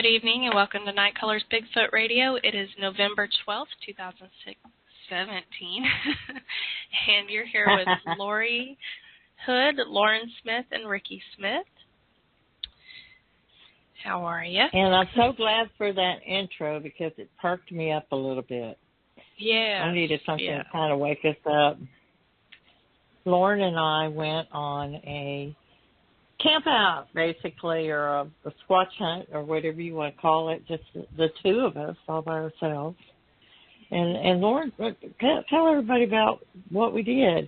Good evening and welcome to Night Colors Bigfoot Radio. It is November 12th, 2017, and you're here with Lori Hood, Lauren Smith, and Ricky Smith. How are you? And I'm so glad for that intro because it perked me up a little bit. Yeah. I needed something to kind of wake us up. Lauren and I went on a campout, basically, or a squatch hunt, or whatever you want to call it, just the two of us all by ourselves. And Lauren, tell everybody about what we did.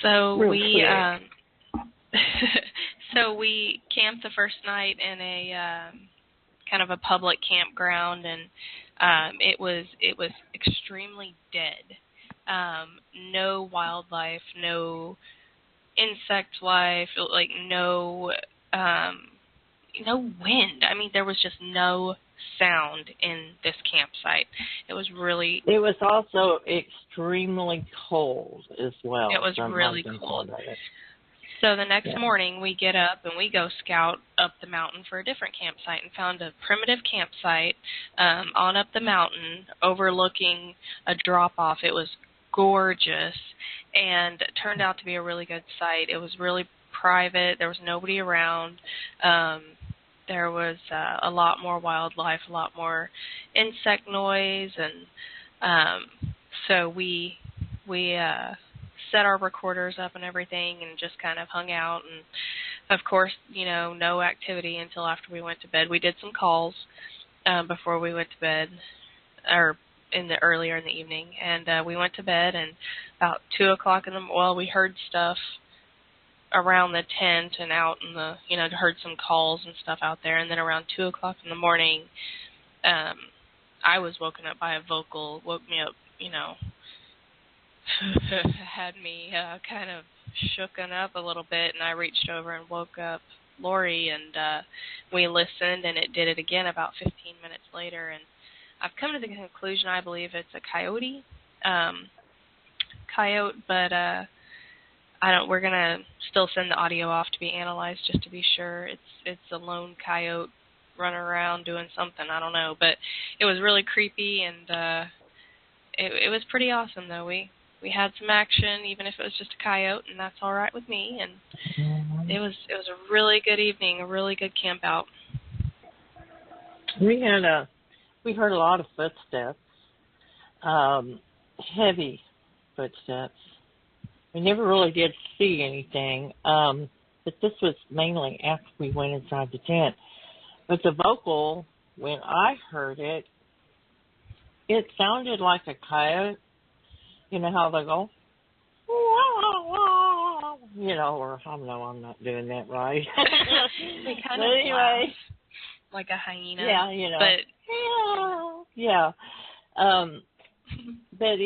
So we we camped the first night in a kind of a public campground, and it was extremely dead. No wildlife, no insect life, like no wind. I mean, there was just no sound in this campsite. It was also extremely cold as well. It was really cold. So the next morning we get up and we go scout up the mountain for a different campsite and found a primitive campsite on up the mountain overlooking a drop-off. It was gorgeous and turned out to be a really good site. It was really private. There was nobody around. There was a lot more wildlife, a lot more insect noise, and so we set our recorders up and everything and just kind of hung out. And of course, no activity until after we went to bed. We did some calls before we went to bed, or earlier in the evening, and we went to bed, and about 2 o'clock we heard stuff around the tent and out in the, heard some calls and stuff out there, and then around 2 o'clock in the morning, I was woken up by a vocal, woke me up, had me kind of shooken up a little bit, and I reached over and woke up Lori, and we listened, and it did it again about 15 minutes later, and I've come to the conclusion I believe it's a coyote, but we're gonna still send the audio off to be analyzed just to be sure. It's a lone coyote running around doing something, I don't know, but it was really creepy, and it was pretty awesome though. We had some action, even if it was just a coyote, and that's all right with me. And it was a really good evening, a really good camp out. We heard a lot of footsteps, heavy footsteps. We never really did see anything, but this was mainly after we went inside the tent. But the vocal, when I heard it, it sounded like a coyote. You know how they go? Or I don't know, I'm not doing that right. They kind of laugh like a hyena. Yeah, But yeah. But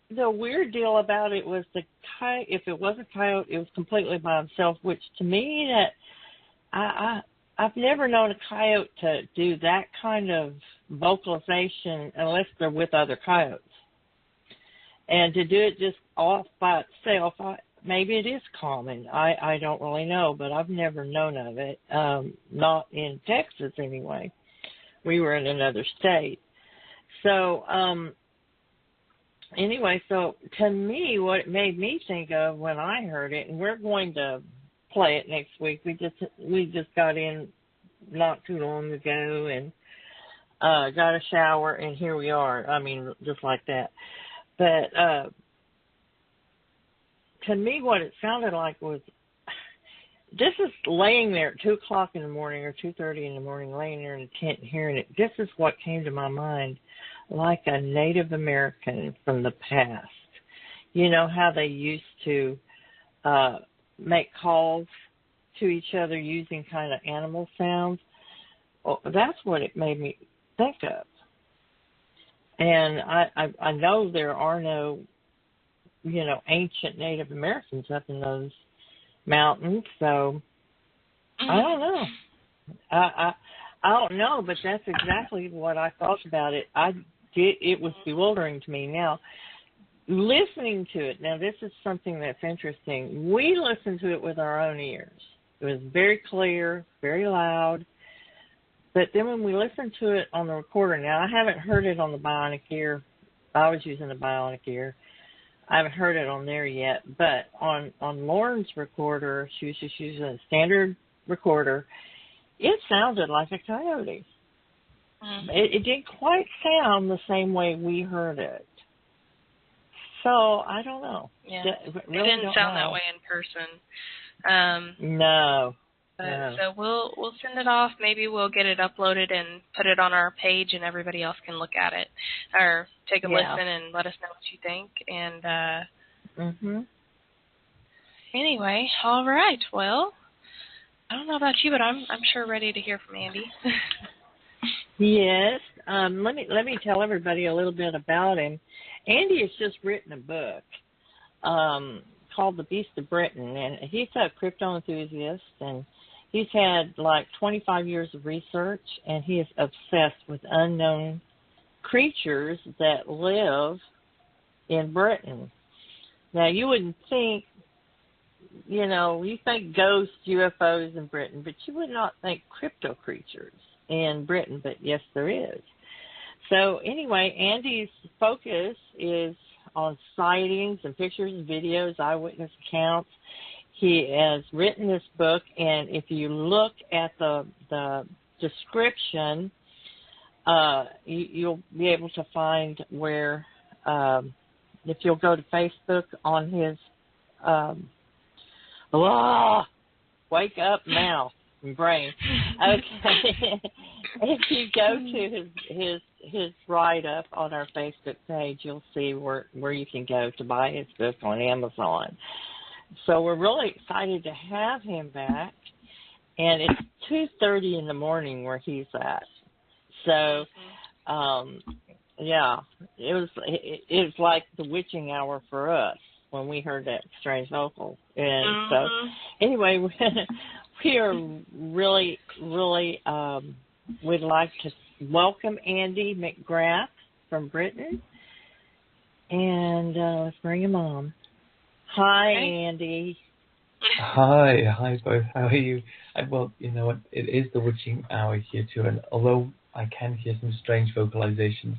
the weird deal about it was if it was a coyote, it was completely by himself, which to me, that I've never known a coyote to do that kind of vocalization unless they're with other coyotes. And to do it just off by itself, maybe it is common. I don't really know, but I've never known of it. Not in Texas anyway. We were in another state. So, anyway, so to me, what it made me think of when I heard it, and we're going to play it next week. We just got in not too long ago and got a shower, and here we are. I mean, just like that. But to me, what it sounded like was just as laying there at 2 o'clock in the morning or 2:30 in the morning, laying there in a tent and hearing it. This is what came to my mind, like a Native American from the past. You know how they used to make calls to each other using kind of animal sounds? Well, that's what it made me think of. And I know there are no, ancient Native Americans up in those mountains, so I don't know. I don't know, but that's exactly what I thought about it. It was bewildering to me. Now, listening to it, now this is something that's interesting. We listened to it with our own ears. It was very clear, very loud, But then when we listened to it on the recorder, now I haven't heard it on the bionic ear. I was using the bionic ear. I haven't heard it on there yet, but on Lauren's recorder, she was just using a standard recorder. It sounded like a coyote. Mm-hmm. It didn't quite sound the same way we heard it. So I don't know. Yeah, really it didn't sound that way in person. No. So we'll send it off. Maybe we'll get it uploaded and put it on our page, and everybody else can look at it or take a listen and let us know what you think. And anyway, all right. Well, I don't know about you, but I'm sure ready to hear from Andy. Yes. Let me tell everybody a little bit about him. Andy has just written a book called The Beast of Britain, and he's a crypto enthusiast, and he's had like 25 years of research, and he is obsessed with unknown creatures that live in Britain. Now, you wouldn't think, you think ghosts, UFOs in Britain, but you would not think crypto creatures in Britain, but yes, there is. So anyway, Andy's focus is on sightings and pictures and videos, eyewitness accounts. He has written this book, and if you look at the description, you'll be able to find where, if you'll go to Facebook on his wake up mouth and brain. Okay. If you go to his write-up on our Facebook page, you'll see where you can go to buy his book on Amazon. So we're really excited to have him back, and it's 2:30 in the morning where he's at. So, it was like the witching hour for us when we heard that strange vocal. And so, anyway, we are really, really would like to welcome Andy McGrath from Britain, and let's bring him on. Hi, Andy. Hi both. How are you? Well, you know what? It is the witching hour here too, and although I can hear some strange vocalizations,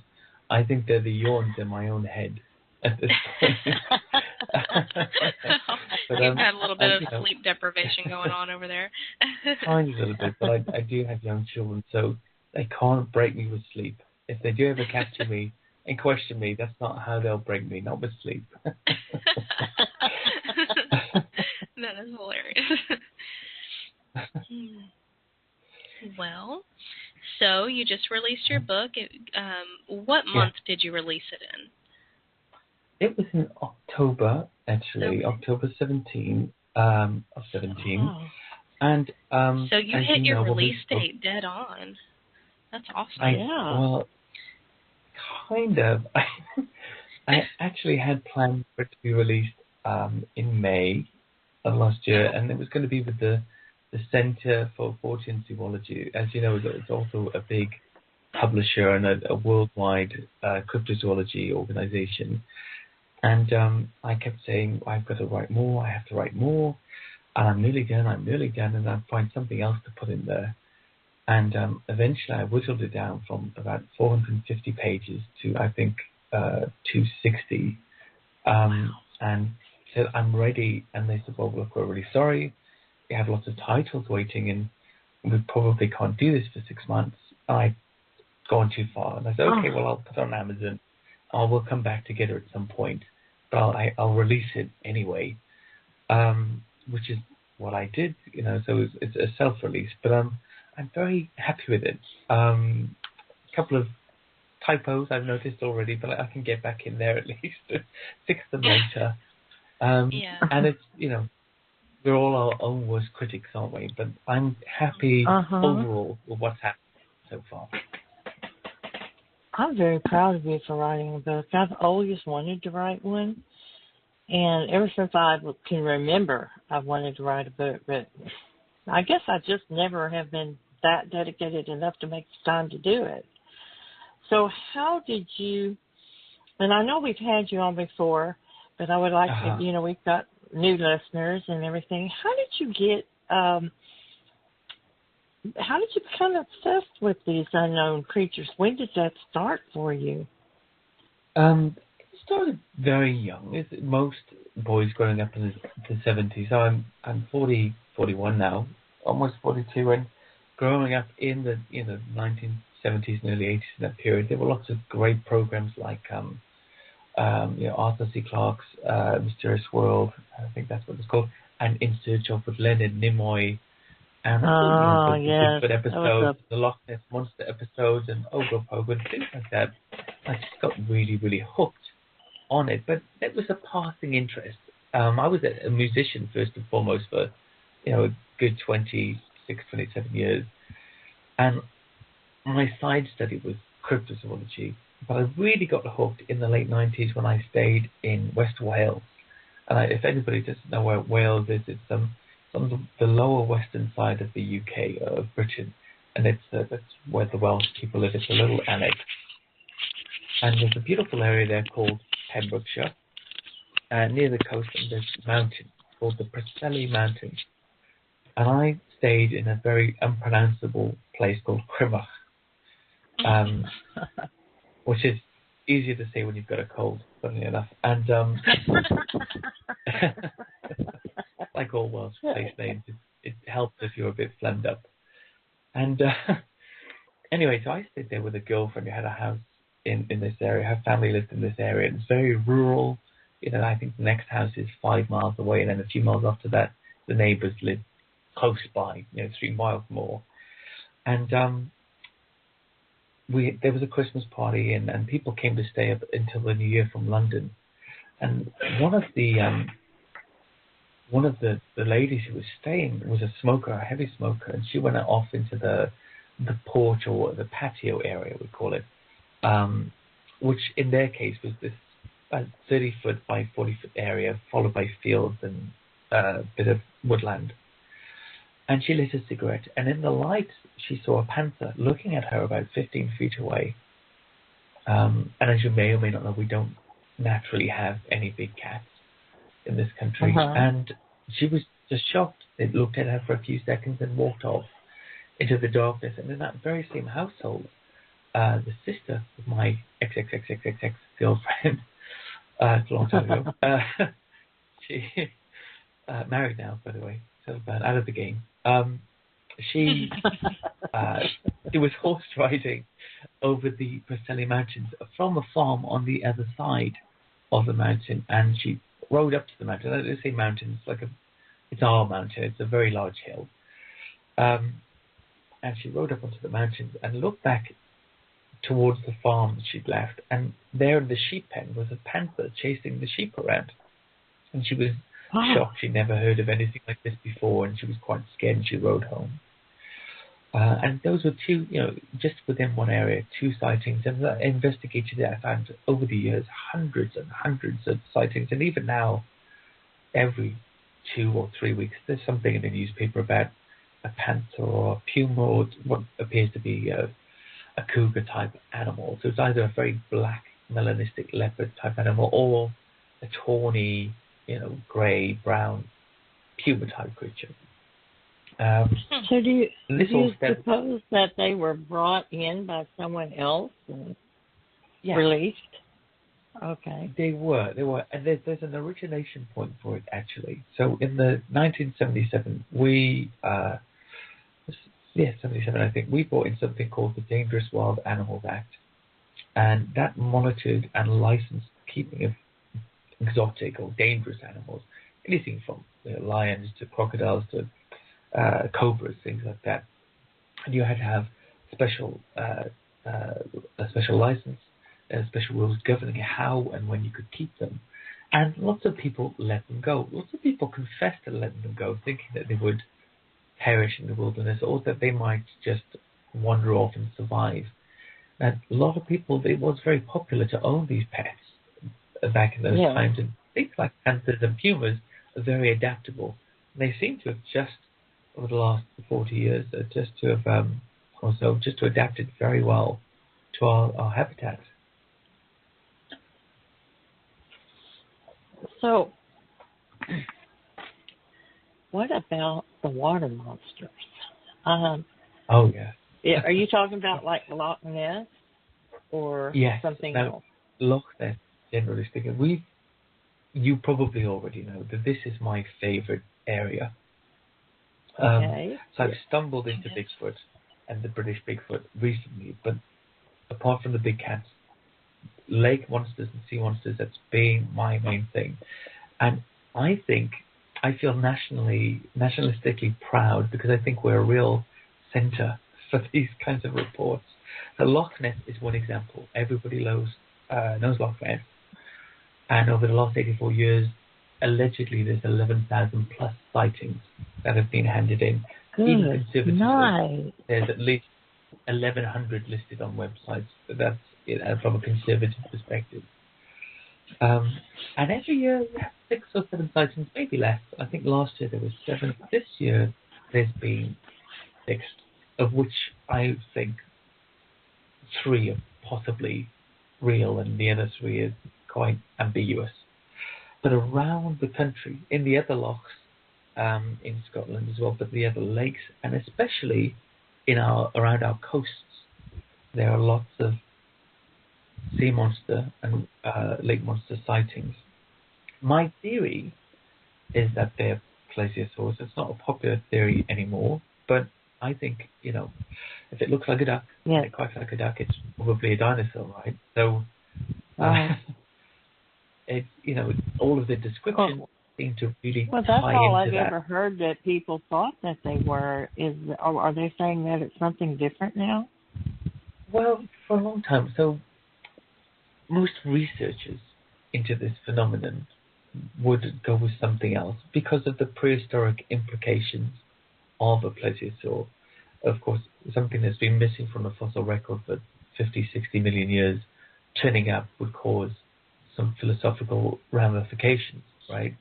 I think they're the yawns in my own head at this point. But, you've had a little bit of sleep deprivation going on over there. Tiny little bit, but I do have young children, so they can't break me with sleep. If they do ever capture me and question me, that's not how they'll break me, not with sleep. That is hilarious. Well, so you just released your book. What month did you release it in? It was in October, actually, October 17 of 17. Oh. And so you hit your release date dead on. That's awesome. Well, kind of. I actually had planned for it to be released in May of last year, and it was going to be with the Center for Fortean Zoology. As you know, it's also a big publisher and a worldwide cryptozoology organization. And I kept saying, I've got to write more, I have to write more, and I'm nearly done, and I'd find something else to put in there. And eventually I whittled it down from about 450 pages to, I think, 260. And said, I'm ready. And they said, well, look, we're really sorry. We have lots of titles waiting, and we probably can't do this for 6 months. I've gone too far. And I said, okay, well, I'll put it on Amazon. I will come back to get it at some point. But I'll release it anyway, which is what I did, so it's a self-release. But I'm very happy with it. A couple of typos I've noticed already, but I can get back in there at least, fix them later. And it's, we're all our own worst critics, aren't we? But I'm happy overall with what's happened so far. I'm very proud of you for writing a book. I've always wanted to write one, and ever since I can remember, I've wanted to write a book, but I guess I just never have been that dedicated enough to make the time to do it. So how did you, and I know we've had you on before, but I would like to, we've got new listeners and everything. How did you get how did you become obsessed with these unknown creatures? When did that start for you? It started very young. As most boys growing up in the 70s. So I'm 41 now, almost 42, and growing up in the 1970s and early 80s, in that period, there were lots of great programs like Arthur C. Clarke's Mysterious World, I think that's what it's called, and In Search of, with Leonard Nimoy, and the Bigfoot episodes, the Loch Ness Monster episodes, and Ogopogo and things like that. I just got really, really hooked on it, but it was a passing interest. I was a musician first and foremost for, a good 26, 27 years, and my side study was cryptozoology. But I really got hooked in the late 90s when I stayed in West Wales. And if anybody doesn't know where Wales is, it's on the lower western side of the UK, of Britain, and that's where the Welsh people live. It's a little annex. And there's a beautiful area there called Pembrokeshire, and near the coast, and there's a mountain called the Preseli Mountains. And I stayed in a very unpronounceable place called Crimach, which is easier to say when you've got a cold, funnily enough. And like all Welsh place names, it helps if you're a bit phlegmed up. And anyway, so I stayed there with a girlfriend who had a house in this area. Her family lived in this area. It's very rural. I think the next house is 5 miles away, and then a few miles after that, the neighbours live close by, 3 miles more. And there was a Christmas party, and people came to stay up until the New Year from London. And one of the ladies who was staying was a smoker, a heavy smoker, and she went off into the porch, or the patio area, we call it, which in their case was this 30-foot by 40-foot area, followed by fields and a bit of woodland. And she lit a cigarette, and in the light, she saw a panther looking at her about 15 feet away. And as you may or may not know, we don't naturally have any big cats in this country. And she was just shocked. It looked at her for a few seconds and walked off into the darkness. And in that very same household, the sister of my ex-girlfriend, it's a long time ago, she married now, by the way, so out of the game. She was horse riding over the Preseli Mountains from a farm on the other side of the mountain, and she rode up to the mountain. I don't say mountain, it's our mountain. It's a very large hill. And she rode up onto the mountains and looked back towards the farm that she'd left, and there in the sheep pen was a panther chasing the sheep around. And she was shocked. She'd never heard of anything like this before, and she was quite scared, and she rode home. And those were two, just within one area, 2 sightings. And I investigated it. I found over the years hundreds and hundreds of sightings. And even now, every 2 or 3 weeks, there's something in the newspaper about a panther or a puma or what appears to be a cougar type animal. So it's either a very black melanistic leopard type animal or a tawny, grey, brown, puma type creature. So do you suppose that they were brought in by someone else and released? Okay. They were, and there's an origination point for it, actually. So in the 1977, 77, I think, we brought in something called the Dangerous Wild Animals Act, and that monitored and licensed keeping of exotic or dangerous animals, anything from lions to crocodiles to cobras, things like that. And you had to have a special license, special rules governing how and when you could keep them. And lots of people let them go. Lots of people confessed to letting them go, thinking that they would perish in the wilderness, or that they might just wander off and survive. And a lot of people, it was very popular to own these pets back in those times. And things like panthers and pumas are very adaptable. And they seem to have just, over the last 40 years, just to adapted very well to our habitat. So, what about the water monsters? Oh, yeah. Are you talking about like Loch Ness or Yes. something Now, else? Loch Ness, generally speaking, you probably already know that this is my favorite area. Okay. So I've stumbled into Bigfoot and the British Bigfoot recently, but apart from the big cats, lake monsters and sea monsters, that's been my main thing. And I feel nationalistically proud because I think we're a real centre for these kinds of reports. The Loch Ness is one example. Everybody knows Loch Ness. And over the last 84 years, allegedly there's 11,000 plus sightings that have been handed in. Even Good conservatively, night. there's at least 1,100 listed on websites. That's from a conservative perspective. And every year we have 6 or 7 sightings, maybe less. I think last year there was 7. This year there's been 6, of which I think 3 are possibly real and the other 3 is quite ambiguous. But around the country, in the other lochs, in Scotland as well, but the other lakes, and especially around our coasts, there are lots of sea monster and lake monster sightings. My theory is that they're plesiosaurs. It's not a popular theory anymore, but I think, if it looks like a duck and it quacks like a duck, it's probably a dinosaur, right? So, all of the descriptions seem to really well, that's tie all into I've that. ever heard that people thought that they were. Are they saying that it's something different now? Well, for a long time. So most researchers into this phenomenon would go with something else because of the prehistoric implications of a plesiosaur. Of course, something that's been missing from the fossil record for 50, 60 million years, turning up would cause some philosophical ramifications, right?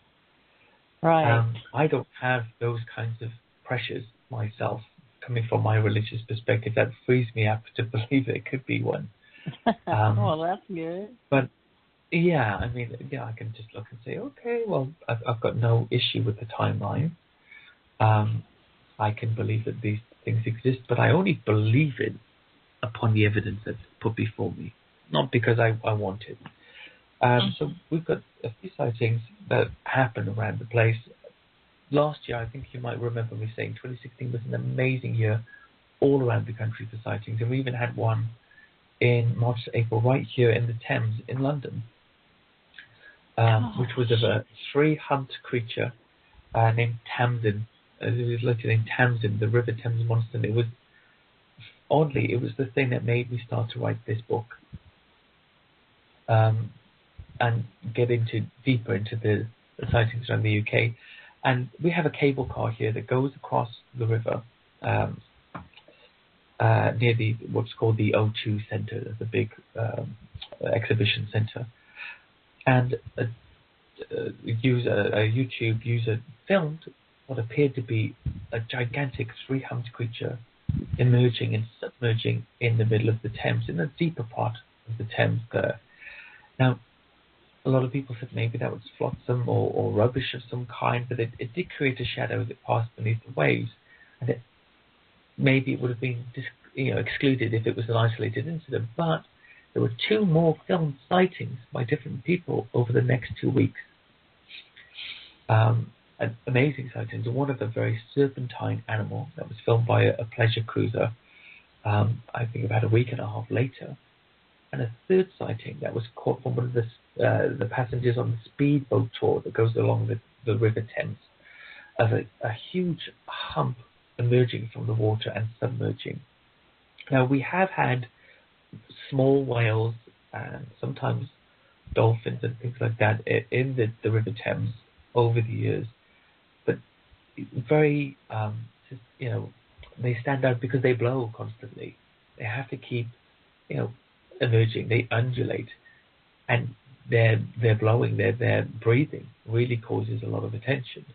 Right. I don't have those kinds of pressures myself. Coming from my religious perspective, that frees me up to believe there could be one. Well, that's good. But yeah, I mean, I can just look and say, okay, well, I've got no issue with the timeline. I can believe that these things exist, but I only believe it upon the evidence that's put before me, not because I want it. So we've got a few sightings that happen around the place. Last year, I think you might remember me saying 2016 was an amazing year all around the country for sightings, and we even had one in March to April right here in the Thames in London, which was of a three-humped creature named Tamsin. It was listed in Tamsin, the River Thames monster. And it was the thing that made me start to write this book and get deeper into the sightings around the UK. And we have a cable car here that goes across the river near what's called the O2 Centre, the big exhibition centre. And a YouTube user filmed what appeared to be a gigantic three-humped creature emerging and submerging in the middle of the Thames, in the deeper part of the Thames there. Now, a lot of people said maybe that was flotsam or rubbish of some kind, but it did create a shadow as it passed beneath the waves, and maybe it would have been excluded if it was an isolated incident. But there were 2 more filmed sightings by different people over the next 2 weeks. Amazing sightings. One of a very serpentine animal that was filmed by a pleasure cruiser, I think about a week and a half later. And a third sighting that was caught from one of the passengers on the speedboat tour that goes along the River Thames, of a huge hump emerging from the water and submerging. Now, we have had small whales and sometimes dolphins and things like that in the River Thames over the years, but very, they stand out because they blow constantly. They have to keep, emerging. They undulate, and their blowing, their breathing really causes a lot of attention.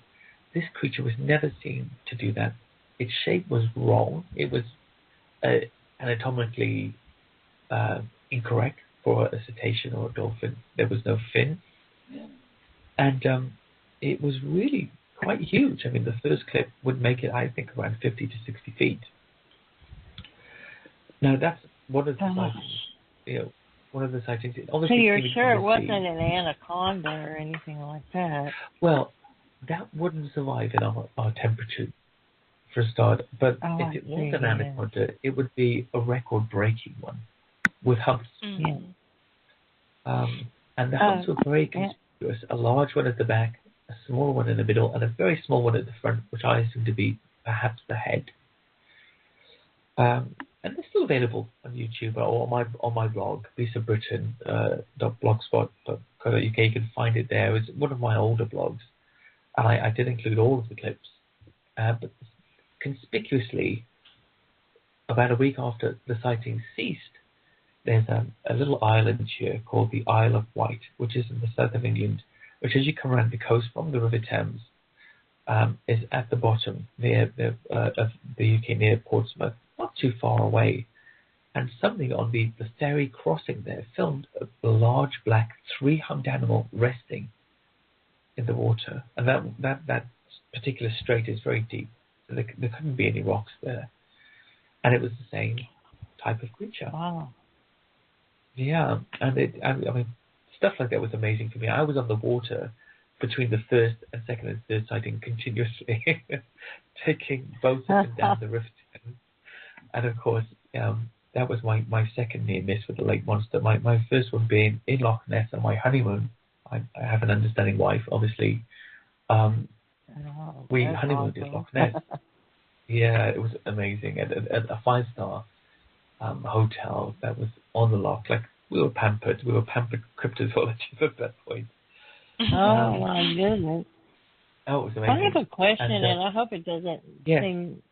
This creature was never seen to do that. Its shape was wrong. It was anatomically incorrect for a cetacean or a dolphin. There was no fin, and it was really quite huge. I mean, the first clip would make it, I think, around 50 to 60 feet. No, that's one of the Gosh. sightings. You know, one of the sightings. So Obviously, you're coming sure from it the wasn't sea. an anaconda or anything like that? Well, that wouldn't survive in our temperature for a start. But Oh, if I it was see. an anaconda, it would be a record-breaking one with humps. Yeah. And the humps were very Yeah. conspicuous. A large one at the back, a small one in the middle, and a very small one at the front, which I assume to be perhaps the head. And they're still available on YouTube or on my blog, beastofbritain.blogspot.co.uk. You can find it there. It's one of my older blogs, and I did include all of the clips. But conspicuously, about a week after the sighting ceased, there's a little island here called the Isle of Wight, which is in the south of England, which as you come around the coast from the River Thames, is at the bottom near of the UK, near Portsmouth, not too far away. And something on the ferry crossing there filmed a large black three-humped animal resting in the water. And that particular strait is very deep, so there couldn't be any rocks there. And it was the same type of creature. Wow. Yeah, and I mean, stuff like that was amazing for me. I was on the water between the first and second and third sighting continuously, taking boats up and down the river. And of course, that was my second near miss with the lake monster. My first one being in Loch Ness on my honeymoon. I have an understanding wife, obviously. We honeymooned in Loch Ness. Yeah, it was amazing at a 5-star hotel that was on the loch. Like we were pampered cryptozoologists at that point. Oh my goodness! Oh, it was amazing. I have a question, and I hope it doesn't seem.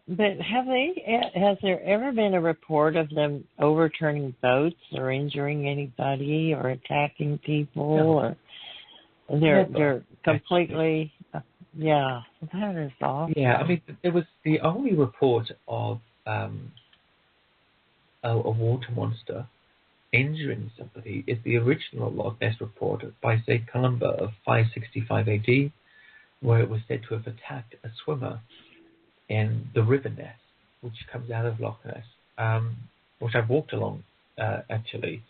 But has there ever been a report of them overturning boats or injuring anybody or attacking people? No. Or they're completely. Yeah, that is awesome. Yeah, I mean, there was the only report of a water monster injuring somebody is the original Loch Ness report by St. Columba of 565 AD, where it was said to have attacked a swimmer in the River Ness, which comes out of Loch Ness, which I've walked along actually.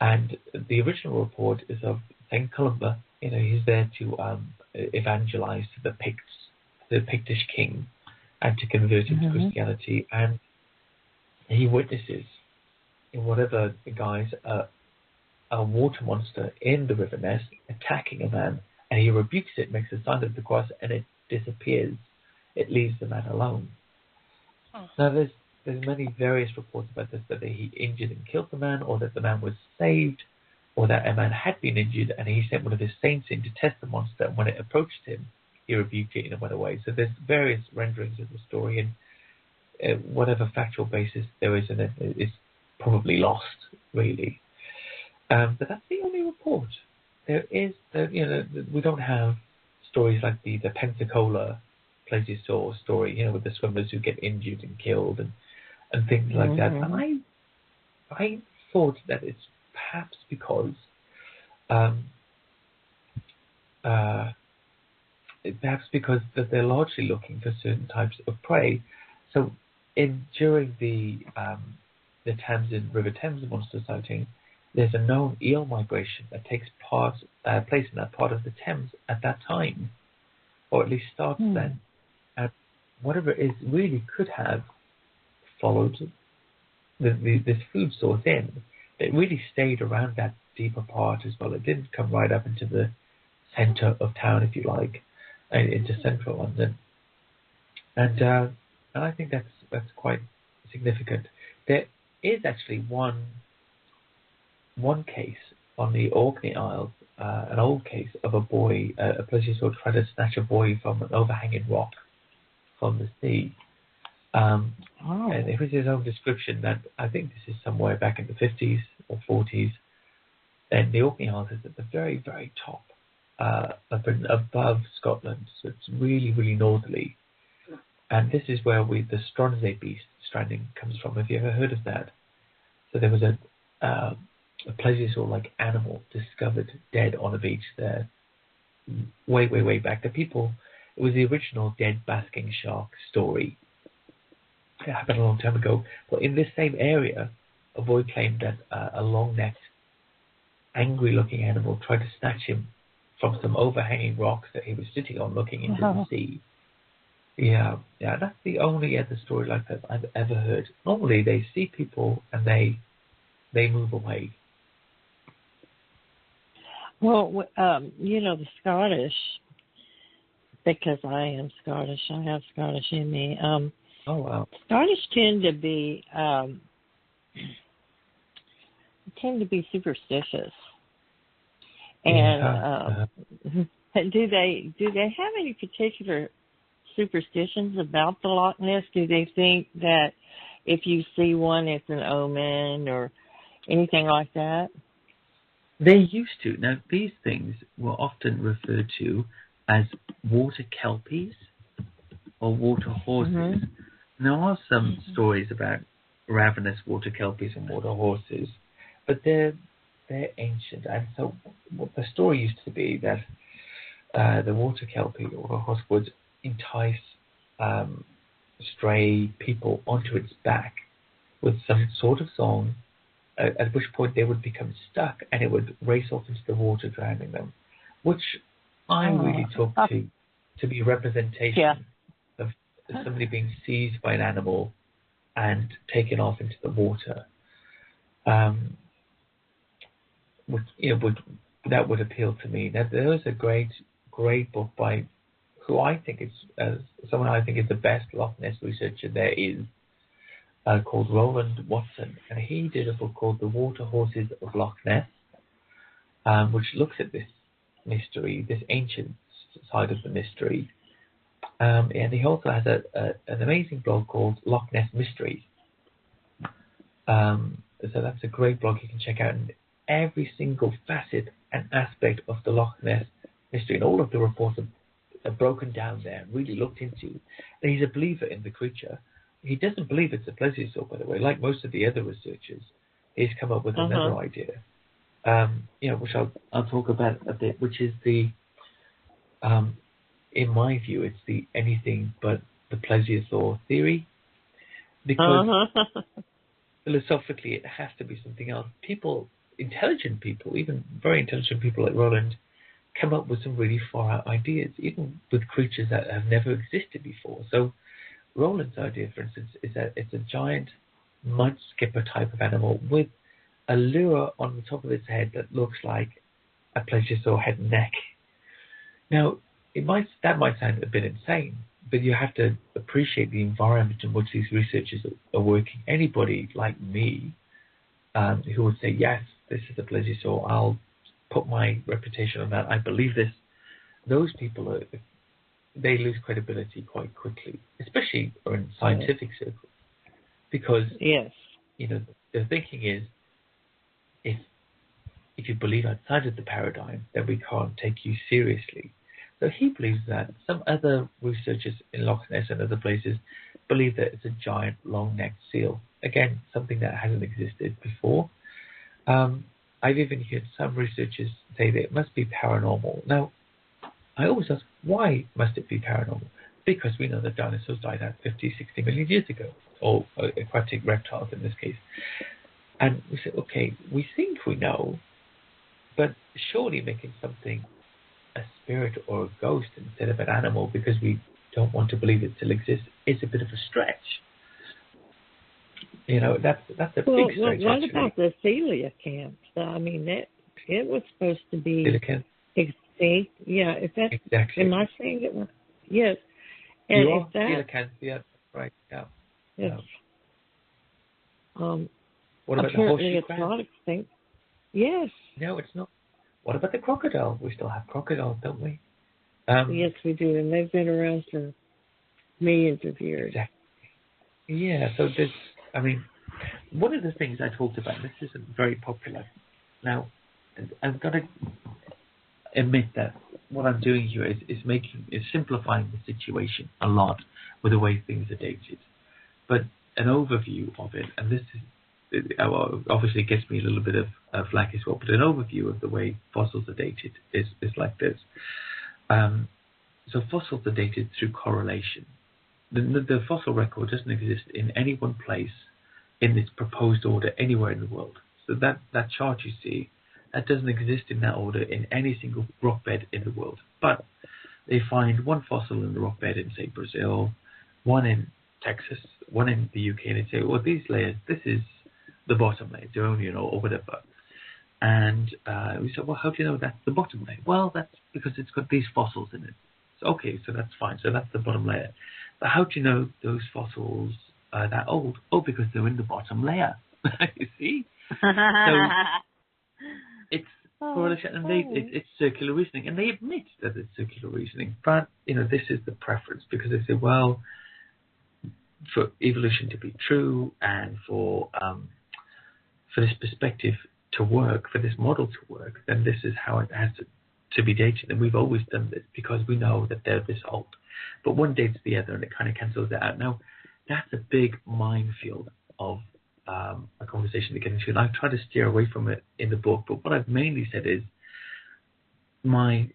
And the original report is of St. Columba. You know, he's there to evangelize to the Picts, the Pictish king, and to convert him to Christianity. And he witnesses, in whatever guise, a water monster in the River Ness attacking a man, and he rebukes it, makes a sign of the cross, and it disappears. It leaves the man alone. Oh. Now, there's many various reports about this, that he injured and killed the man, or that the man was saved, or that a man had been injured and he sent one of his saints in to test the monster, and when it approached him, he rebuked it and went away. So there's various renderings of the story, and whatever factual basis there is in it is probably lost, really. But that's the only report. There is, we don't have stories like the Pensacola plesiosaur story, with the swimmers who get injured and killed and things like that. And I thought that it's perhaps because that they're largely looking for certain types of prey. So during the Thames and River Thames monster sighting, there's a known eel migration that takes place in that part of the Thames at that time, or at least starts then. And whatever it is really could have followed this food source in. It really stayed around that deeper part as well. It didn't come right up into the centre of town, if you like, into central London. And I think that's quite significant. There is actually one case on the Orkney Isles, an old case of a boy, a plesiosaur tried to snatch a boy from an overhanging rock from the sea. And it was his own description that I think this is somewhere back in the 50s or 40s. And the Orkney Isles is at the very, very top, above Scotland. So it's really, really northerly. And this is where the Stronsay beast stranding comes from. Have you ever heard of that? So there was a plesiosaur-like animal discovered dead on a beach there, way, way, way back. It was the original dead basking shark story. it happened a long time ago. But in this same area, a boy claimed that a long-necked, angry-looking animal tried to snatch him from some overhanging rocks that he was sitting on, looking into the sea. Yeah, that's the only other story like that I've ever heard. Normally, they see people and they move away. Well, the Scottish, because I am Scottish, I have Scottish in me. Oh wow. Scottish tend to be superstitious. And do they have any particular superstitions about the Loch Ness? Do they think that if you see one, it's an omen or anything like that? They used to. Now, these things were often referred to as water kelpies or water horses. Mm-hmm. There are some stories about ravenous water kelpies and water horses, but they're ancient. And so what the story used to be that the water kelpie or the horse would entice stray people onto its back with some sort of song, at which point they would become stuck and it would race off into the water, drowning them, which I really took to be a representation of somebody being seized by an animal and taken off into the water. That would appeal to me. Now, there is a great book by who I think is someone I think is the best Loch Ness researcher there is, called Roland Watson, and he did a book called The Water Horses of Loch Ness, which looks at this mystery, this ancient side of the mystery. And he also has an amazing blog called Loch Ness Mysteries. So that's a great blog you can check out. And every single facet and aspect of the Loch Ness mystery and all of the reports are broken down there and really looked into. And he's a believer in the creature. He doesn't believe it's a plesiosaur, by the way. Like most of the other researchers, he's come up with another idea, which I'll talk about a bit, which is the, in my view, it's the anything but the plesiosaur theory, because philosophically it has to be something else. Intelligent people, even very intelligent people like Roland, come up with some really far out ideas, even with creatures that have never existed before. So Roland's idea, for instance, is that it's a giant mud skipper type of animal with a lure on the top of its head that looks like a plesiosaur head and neck. Now, that might sound a bit insane, but you have to appreciate the environment in which these researchers are working. Anybody like me who would say, yes, this is a plesiosaur, I'll put my reputation on that, I believe this, those people they lose credibility quite quickly, especially in scientific circles, because the thinking is if you believe outside of the paradigm, then we can't take you seriously. So he believes that. Some other researchers in Loch Ness and other places believe that it's a giant long-necked seal. Again, something that hasn't existed before. I've even heard some researchers say that it must be paranormal. Now, I always ask, why must it be paranormal? Because we know that dinosaurs died out 50, 60 million years ago, or aquatic reptiles in this case. And we say, okay, we think we know, but surely making something a spirit or a ghost instead of an animal because we don't want to believe it still exists is a bit of a stretch. That's a big stretch. What about the coelacanths? I mean, it was supposed to be extinct. Yeah, if that's exactly. Am I saying it? Yes. And you if that, coelacanths, yeah, right. Yeah. Yes. What about the horseshoe crab? Not extinct. Yes. No, it's not. What about the crocodile? We still have crocodiles, don't we? Yes, we do, and they've been around for millions of years. Exactly. Yeah, so one of the things I talked about, this isn't very popular. Now, I've got to admit that what I'm doing here is simplifying the situation a lot with the way things are dated. But an overview of it, and this is obviously gets me a little bit of flack as well, but an overview of the way fossils are dated is like this. So fossils are dated through correlation. the fossil record doesn't exist in any one place in this proposed order anywhere in the world. So that chart you see, that doesn't exist in that order in any single rock bed in the world. But they find one fossil in the rock bed in, say, Brazil, one in Texas, one in the UK, and they say, well, these layers, this is the bottom layer, Devonian or whatever. And we said, well, how do you know that's the bottom layer? Well, that's because it's got these fossils in it. So, okay, so that's fine. So that's the bottom layer. But how do you know those fossils are that old? Oh, because they're in the bottom layer. You see? So it's correlation, and it's circular reasoning, and they admit that it's circular reasoning. But this is the preference, because they say, well, for evolution to be true and for this perspective to work, for this model to work, then this is how it has to be dated. And we've always done this because we know that they're this old. But one dates the other, and it kind of cancels that out. Now, that's a big minefield of a conversation to get into, and I've tried to steer away from it in the book. But what I've mainly said is my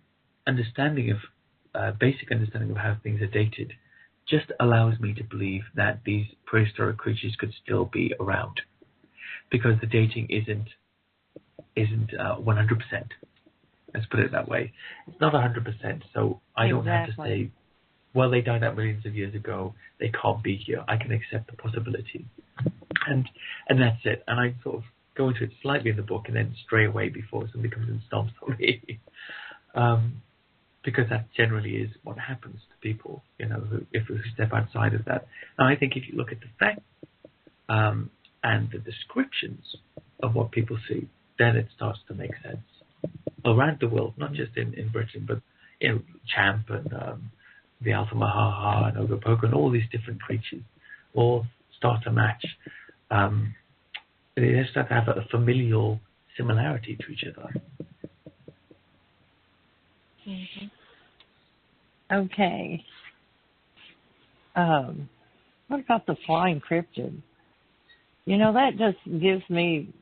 understanding of basic understanding of how things are dated just allows me to believe that these prehistoric creatures could still be around, because the dating isn't 100%. Let's put it that way. It's not 100%, so I don't have to say, well, they died out millions of years ago, they can't be here. I can accept the possibility. And that's it. And I sort of go into it slightly in the book and then stray away before somebody comes and stomps on me. Because that generally is what happens to people, if we step outside of that. Now, I think if you look at the facts and the descriptions of what people see, then it starts to make sense around the world, not just in Britain, but Champ and the Alpha Mahaha and Ogopogo and all these different creatures all start to match. They start to have a familial similarity to each other. Mm-hmm. Okay. What about the flying cryptid? That just gives me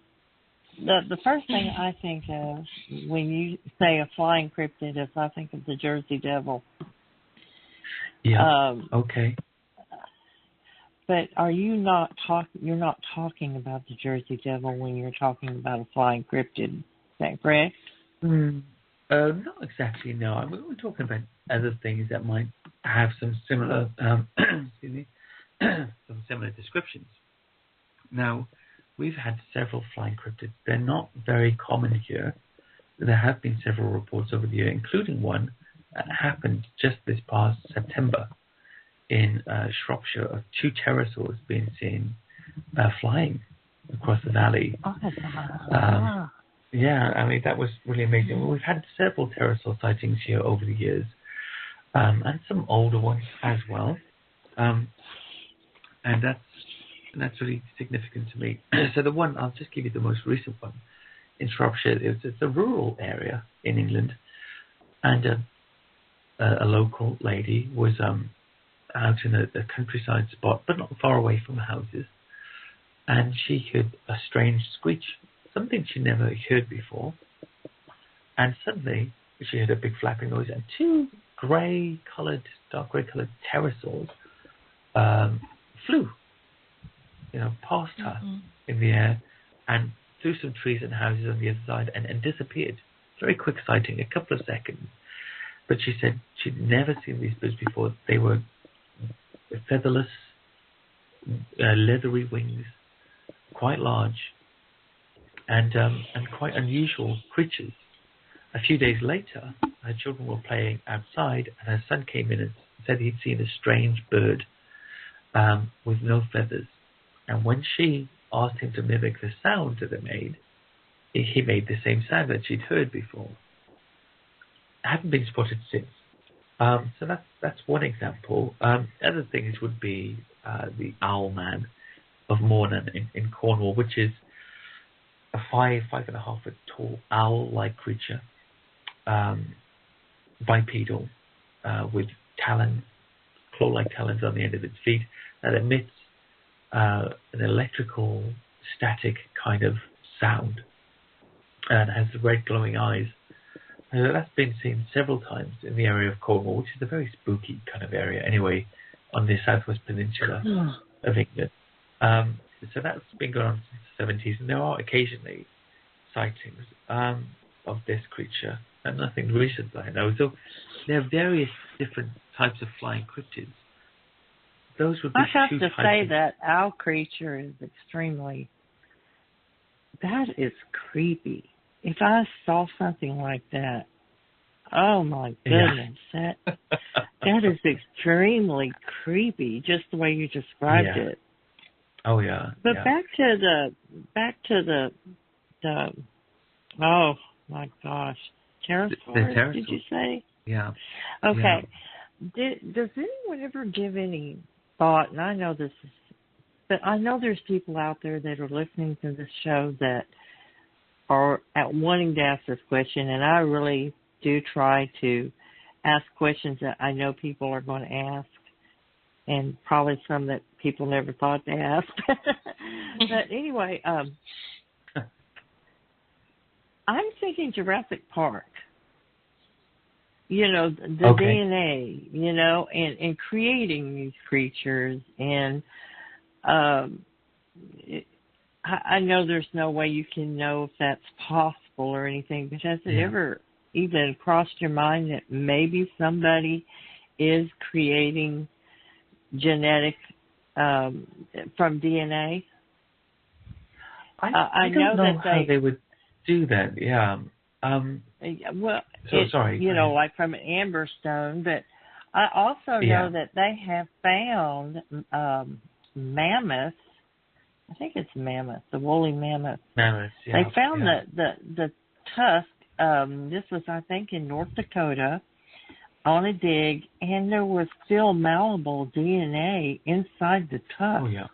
the first thing I think of when you say a flying cryptid is I think of the Jersey Devil. Yeah. Okay. But you're not talking about the Jersey Devil when you're talking about a flying cryptid. Is that correct? Not exactly, no. I mean, we're talking about other things that might have some similar, excuse me, some similar descriptions. Now, we've had several flying cryptids. They're not very common here. There have been several reports over the year, including one that happened just this past September in Shropshire, of two pterosaurs being seen flying across the valley. Yeah, I mean, that was really amazing. We've had several pterosaur sightings here over the years, and some older ones as well. And that's really significant to me. So the one, I'll just give you the most recent one in Shropshire. It's a rural area in England, and a local lady was out in a countryside spot, but not far away from the houses, and she heard a strange screech, something she never heard before, and suddenly she heard a big flapping noise, and two dark grey-coloured pterosaurs flew, past her in the air, and through some trees and houses on the other side, and disappeared. Very quick sighting, a couple of seconds. But she said she'd never seen these birds before. They were featherless, leathery wings, quite large, and quite unusual creatures. A few days later, her children were playing outside, and her son came in and said he'd seen a strange bird with no feathers. And when she asked him to mimic the sound that it made, he made the same sound that she'd heard before. Haven't been spotted since. So that's one example. Other things would be the owl man of Mornan in Cornwall, which is a 5.5 foot tall owl-like creature, bipedal, with claw-like talons on the end of its feet, that emits an electrical static kind of sound, and has red glowing eyes. That's been seen several times in the area of Cornwall, which is a very spooky kind of area anyway. on the southwest peninsula of England. So that's been going on since the 70s, and there are occasionally sightings of this creature, and nothing recent I know. So there are various different types of flying cryptids. Those would be I have two to types say of, that owl creature is extremely. That is creepy. If I saw something like that, oh my goodness, that is extremely creepy. Just the way you described it. Oh yeah. But back to the oh my gosh, pterosaurs. Did you say? Yeah. Okay. Yeah. Does anyone ever give any thought? And I know this is, but I know there's people out there that are listening to this show that are wanting to ask this question, and I really do try to ask questions that I know people are going to ask, and probably some that people never thought to ask. But anyway, I'm thinking Jurassic Park. You know, the DNA, you know, and creating these creatures. And I know there's no way you can know if that's possible or anything, but has it ever even crossed your mind that maybe somebody is creating genetic from DNA? I don't know how they would do that. Yeah. Well, sorry. You know, like from an amber stone, but I also know that they have found mammoths. I think it's mammoth, the woolly mammoth. Mammoths, yeah. They found the tusk. This was, I think, in North Dakota on a dig, and there was still malleable DNA inside the tusk. Oh yeah.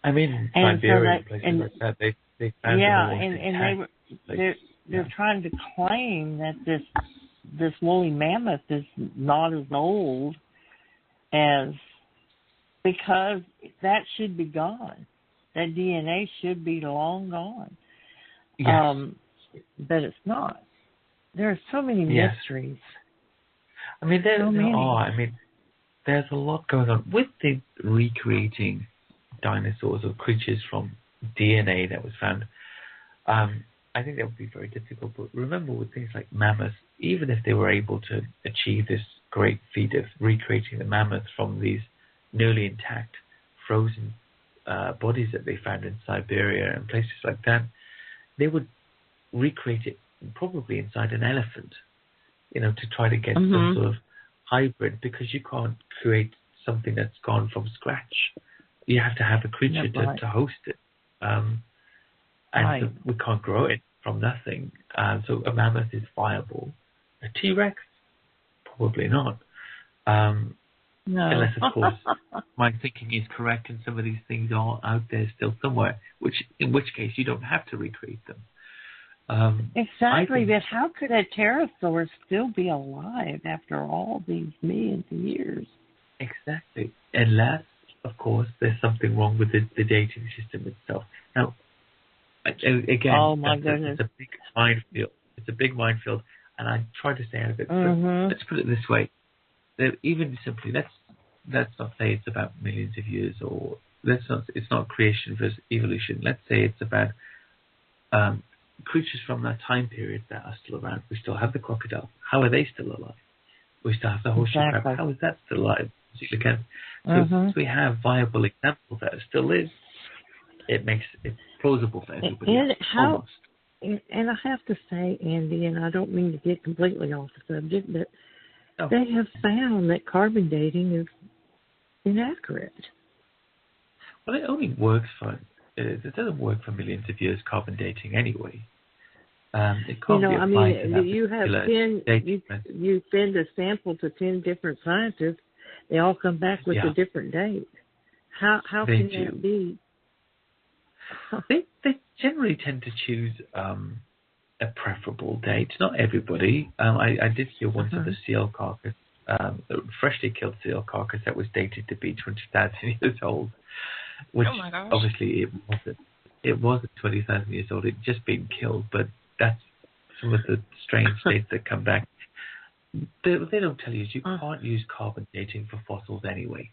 I mean, Siberia and places like that, they found them all and they're trying to claim that this woolly mammoth is not as old as, because that should be gone. That DNA should be long gone. Yes. But it's not. There are so many mysteries. I mean, there's a lot going on with the recreating dinosaurs or creatures from DNA that was found. I think that would be very difficult. But remember, with things like mammoths, even if they were able to achieve this great feat of recreating the mammoth from these nearly intact frozen bodies that they found in Siberia and places like that, they would recreate it probably inside an elephant, you know, to try to get some sort of hybrid, because you can't create something that's gone from scratch. You have to have a creature to host it. So we can't grow it from nothing. So a mammoth is viable. A T-Rex? Probably not. No. Unless, of course, my thinking is correct and some of these things are out there still somewhere, in which case you don't have to recreate them. Exactly, but how could a pterosaur still be alive after all these millions of years? Exactly. Unless, of course, there's something wrong with the dating system itself. Now, again, oh my goodness, it's a big minefield. It's a big minefield, and I try to stay out of it. But let's put it this way: that even simply, let's not say it's about millions of years, or it's not creation versus evolution. Let's say it's about creatures from that time period that are still around. We still have the crocodile. How are they still alive? We still have the horseshoe crab. How is that still alive? So since we have viable examples that it still is, it makes it plausible for everybody. And I have to say, Andy, and I don't mean to get completely off the subject, but they have found that carbon dating is inaccurate. Well, it only works for, it doesn't work for millions of years, carbon dating anyway. It can't be applied to that you have you send a sample to 10 different scientists, they all come back with a different date. How can that be? They generally tend to choose a preferable date. Not everybody. I did hear once of a seal carcass, a freshly killed seal carcass that was dated to be 20,000 years old, which obviously it wasn't 20,000 years old. It just been killed, but that's some of the strange dates that come back. they don't tell you is you can't use carbon dating for fossils anyway.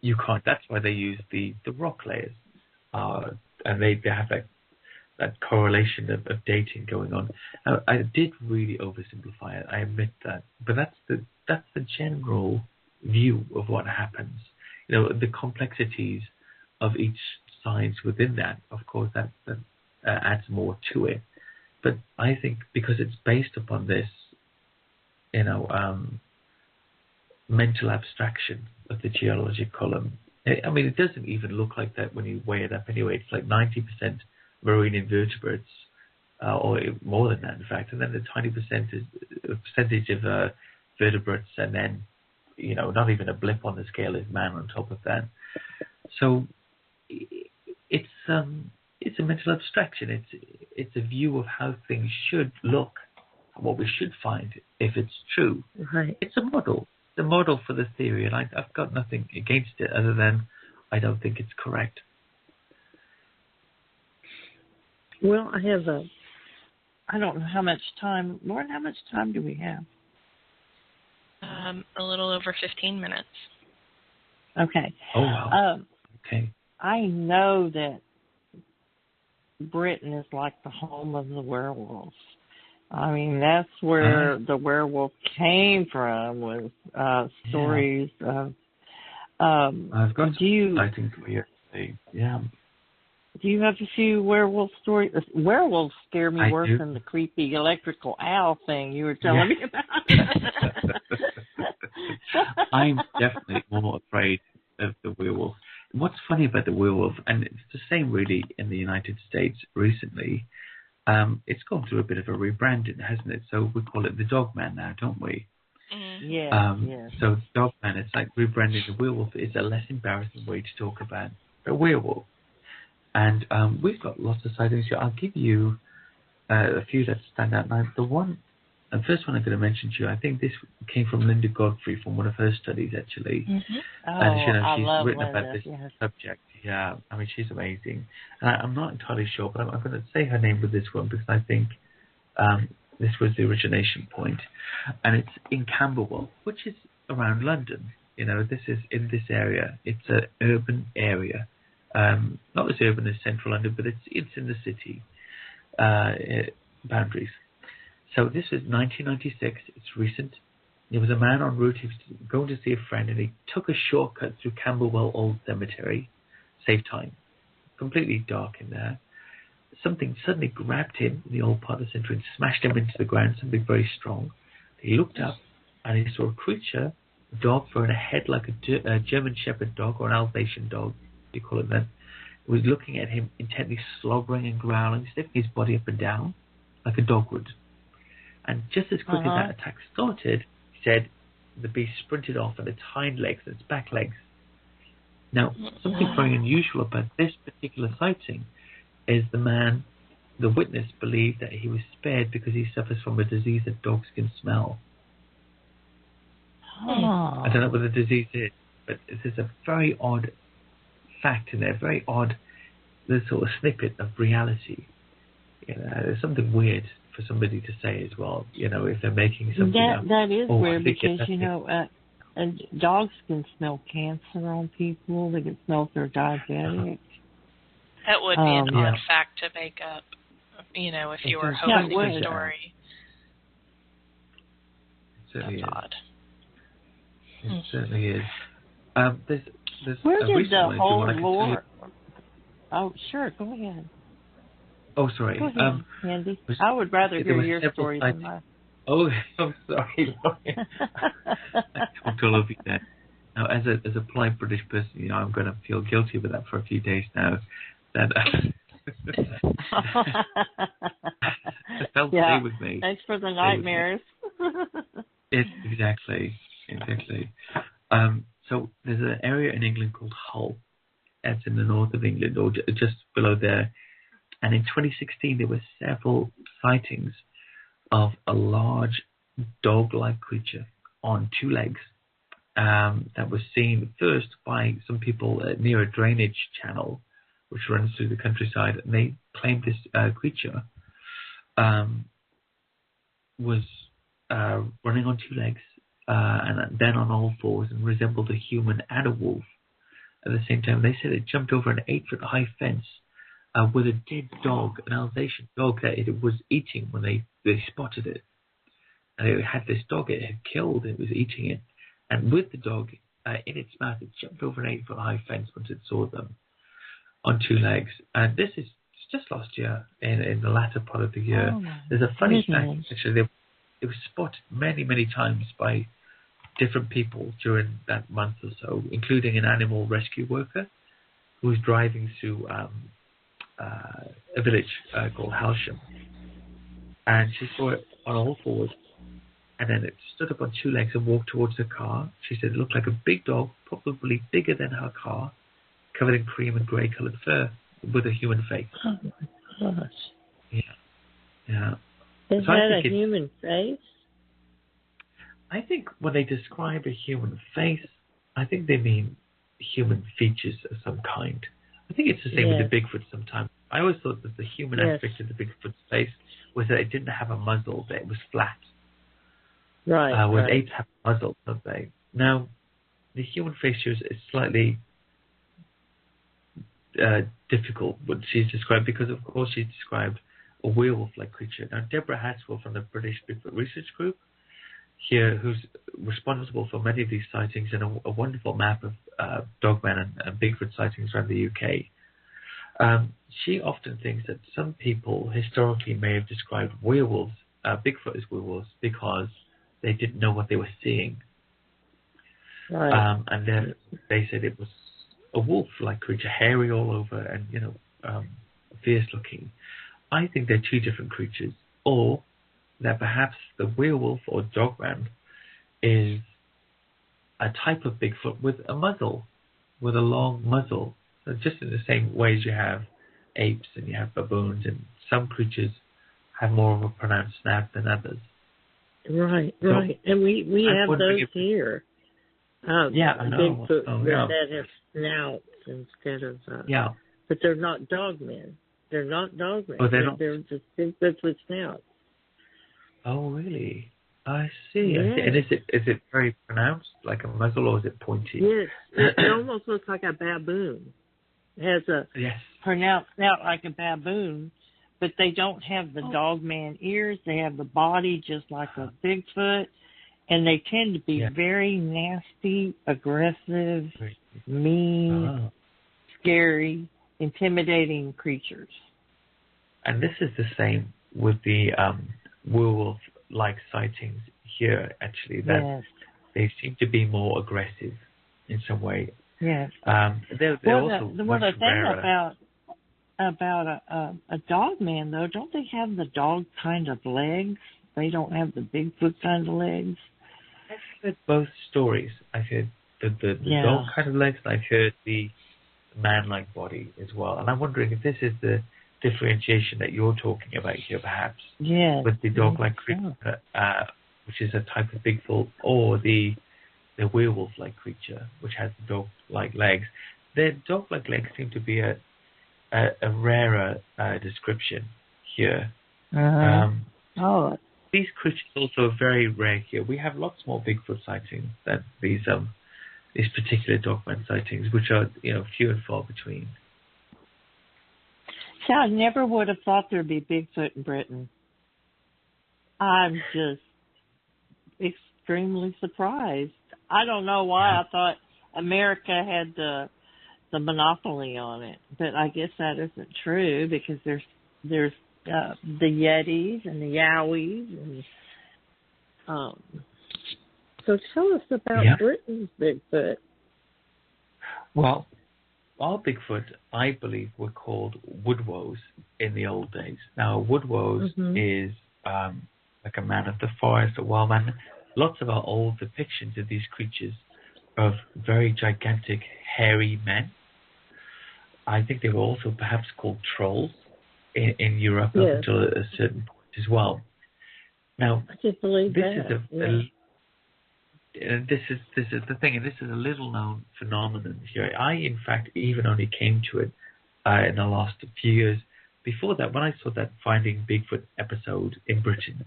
You can't. That's why they use the rock layers, and they have that correlation of dating going on. I did really oversimplify it. I admit that, but that's the general view of what happens. The complexities of each science within that, of course, that adds more to it. But I think because it's based upon this, mental abstraction of the geologic column. I mean, it doesn't even look like that when you weigh it up anyway. It's like 90% marine invertebrates, or more than that, in fact, and then the tiny percentage of vertebrates, and then, not even a blip on the scale is man on top of that. So it's a mental abstraction. It's a view of how things should look, what we should find if it's true. Right. It's a model. The model for the theory, and I've got nothing against it other than I don't think it's correct. Well, I don't know how much time. Lauren, how much time do we have? A little over 15 minutes. Okay. Oh, wow. Okay. I know that Britain is like the home of the werewolves. I mean, that's where the werewolf came from, was stories of... I've got sightings for you. Yeah. Do you have a few werewolf stories? Werewolves scare me worse do. than the creepy electrical owl thing you were telling me about. I'm definitely more afraid of the werewolf. What's funny about the werewolf, and it's the same really in the United States recently, it's gone through a bit of a rebranding, hasn't it? So we call it the Dogman now, don't we? Yes. So Dogman, it's like rebranding the werewolf. It's a less embarrassing way to talk about a werewolf. And we've got lots of sightings here. I'll give you a few that stand out. Now, the first one I'm going to mention to you, I think this came from Linda Godfrey from one of her studies, actually. Mm-hmm. And she's written Linda, about this subject. Yeah, I mean, she's amazing. And I'm not entirely sure, but I'm going to say her name with this one because I think this was the origination point. And it's in Camberwell, which is around London. This is in this area. It's an urban area. Not as urban as central London, but it's in the city boundaries. So this is 1996. It's recent. There was a man en route. He was going to see a friend, and he took a shortcut through Camberwell Old Cemetery. Saved time. Completely dark in there. Something suddenly grabbed him in the old part of the cemetery and smashed him into the ground. Something very strong. He looked up, and he saw a creature, a dog throwing a head like a German Shepherd dog or an Alsatian dog, you call it then. It was looking at him intently, slobbering and growling, sniffing his body up and down like a dog would. And just as quick as that attack started, he said the beast sprinted off on its hind legs and its back legs. Now, something very unusual about this particular sighting is the witness believed that he was spared because he suffers from a disease that dogs can smell. I don't know what the disease is, but this is a very odd fact in there, very odd little sort of snippet of reality. There's something weird for somebody to say as well, if they're making something up. That is weird because, and dogs can smell cancer on people. They can smell if they're diabetic. That would be an odd fact to make up, if you were hosting a story. That's odd. It certainly is. There's Where a did recent the one, whole if you lore... Oh, sure, go ahead. Oh, sorry. Go ahead, Andy. I would rather hear your story than mine. Oh, I'm sorry. I talked all over you there. Now, as a polite British person, I'm going to feel guilty about that for a few days now. That felt stay with me. Thanks for the nightmares. Exactly. So there's an area in England called Hull. It's in the north of England, or just below there. And in 2016, there were several sightings of a large dog-like creature on two legs that was seen first by some people near a drainage channel which runs through the countryside. And they claimed this creature was running on two legs, and then on all fours, and resembled a human and a wolf at the same time. They said it jumped over an 8-foot-high fence with a dead dog, an Alsatian dog that it was eating when they spotted it. And it had this dog it had killed, it was eating it. And with the dog in its mouth, it jumped over an 8-foot-high fence once it saw them on two legs. And this is just last year, in the latter part of the year. Oh, there's a funny fact, goodness. actually, it was spotted many, many times by different people during that month or so, including an animal rescue worker who was driving through a village called Halsham. And she saw it on all fours, and then it stood up on two legs and walked towards the car. She said it looked like a big dog, probably bigger than her car, covered in cream and grey-coloured fur, with a human face. Oh my gosh. Yeah. Is So I that think a human face? I think when they describe a human face, I think they mean human features of some kind. I think it's the same with the Bigfoot sometimes. I always thought that the human aspect of the Bigfoot's face was that it didn't have a muzzle, that it was flat. Right. Whereas apes have a muzzle, don't they? Now, the human face is slightly difficult what she's described, because of course she's described a werewolf-like creature. Now, Deborah Hatswell from the British Bigfoot Research Group here, who's responsible for many of these sightings and a wonderful map of dogmen and Bigfoot sightings around the UK, she often thinks that some people historically may have described werewolves, Bigfoot as werewolves, because they didn't know what they were seeing. Right. And then they said it was a wolf-like creature, hairy all over and, fierce-looking. I think they're two different creatures. Or that perhaps the werewolf or dogman is a type of Bigfoot with a muzzle, with a long muzzle. So just in the same way as you have apes and you have baboons, and some creatures have more of a pronounced snout than others. Right. So And we have those here. I know. Bigfoot that have snouts instead of... But they're not dogmen. They're not dogmen. Oh, they're not? They're just Bigfoots with snouts. Oh, really? I see. Yes. I see. And is it very pronounced, like a muzzle, or is it pointy? Yes. It almost looks like a baboon. It has a pronounced snout like a baboon, but they don't have the dogman ears. They have the body just like a Bigfoot, and they tend to be very nasty, aggressive, mean, scary, intimidating creatures. And this is the same with the werewolf-like sightings here, actually, that they seem to be more aggressive in some way. Yes. They're also much the thing rarer. about a dog man, though, don't they have the dog kind of legs? They don't have the Bigfoot kind of legs. I've heard both stories. I've heard the dog kind of legs, and I've heard the man-like body as well. And I'm wondering if this is the differentiation that you're talking about here, perhaps, with the dog-like creature, which is a type of Bigfoot, or the werewolf-like creature, which has the dog-like legs. The dog-like legs seem to be a rarer description here. These creatures also are very rare here. We have lots more Bigfoot sightings than these particular dogman sightings, which are few and far between. See, I never would have thought there'd be Bigfoot in Britain. I'm just extremely surprised. I don't know why I thought America had the monopoly on it, but I guess that isn't true, because there's the Yetis and the Yowies, and so tell us about Britain's Bigfoot. Well, our Bigfoot, I believe, were called woodwoes in the old days. Now, a woodwoes is like a man of the forest, a wild man. Lots of our old depictions of these creatures of very gigantic, hairy men. I think they were also perhaps called trolls in Europe up until a certain point as well. Now, I can't believe this that. this is the thing, and this is a little known phenomenon here. I, in fact, even only came to it in the last few years. Before that, when I saw that Finding Bigfoot episode in Britain,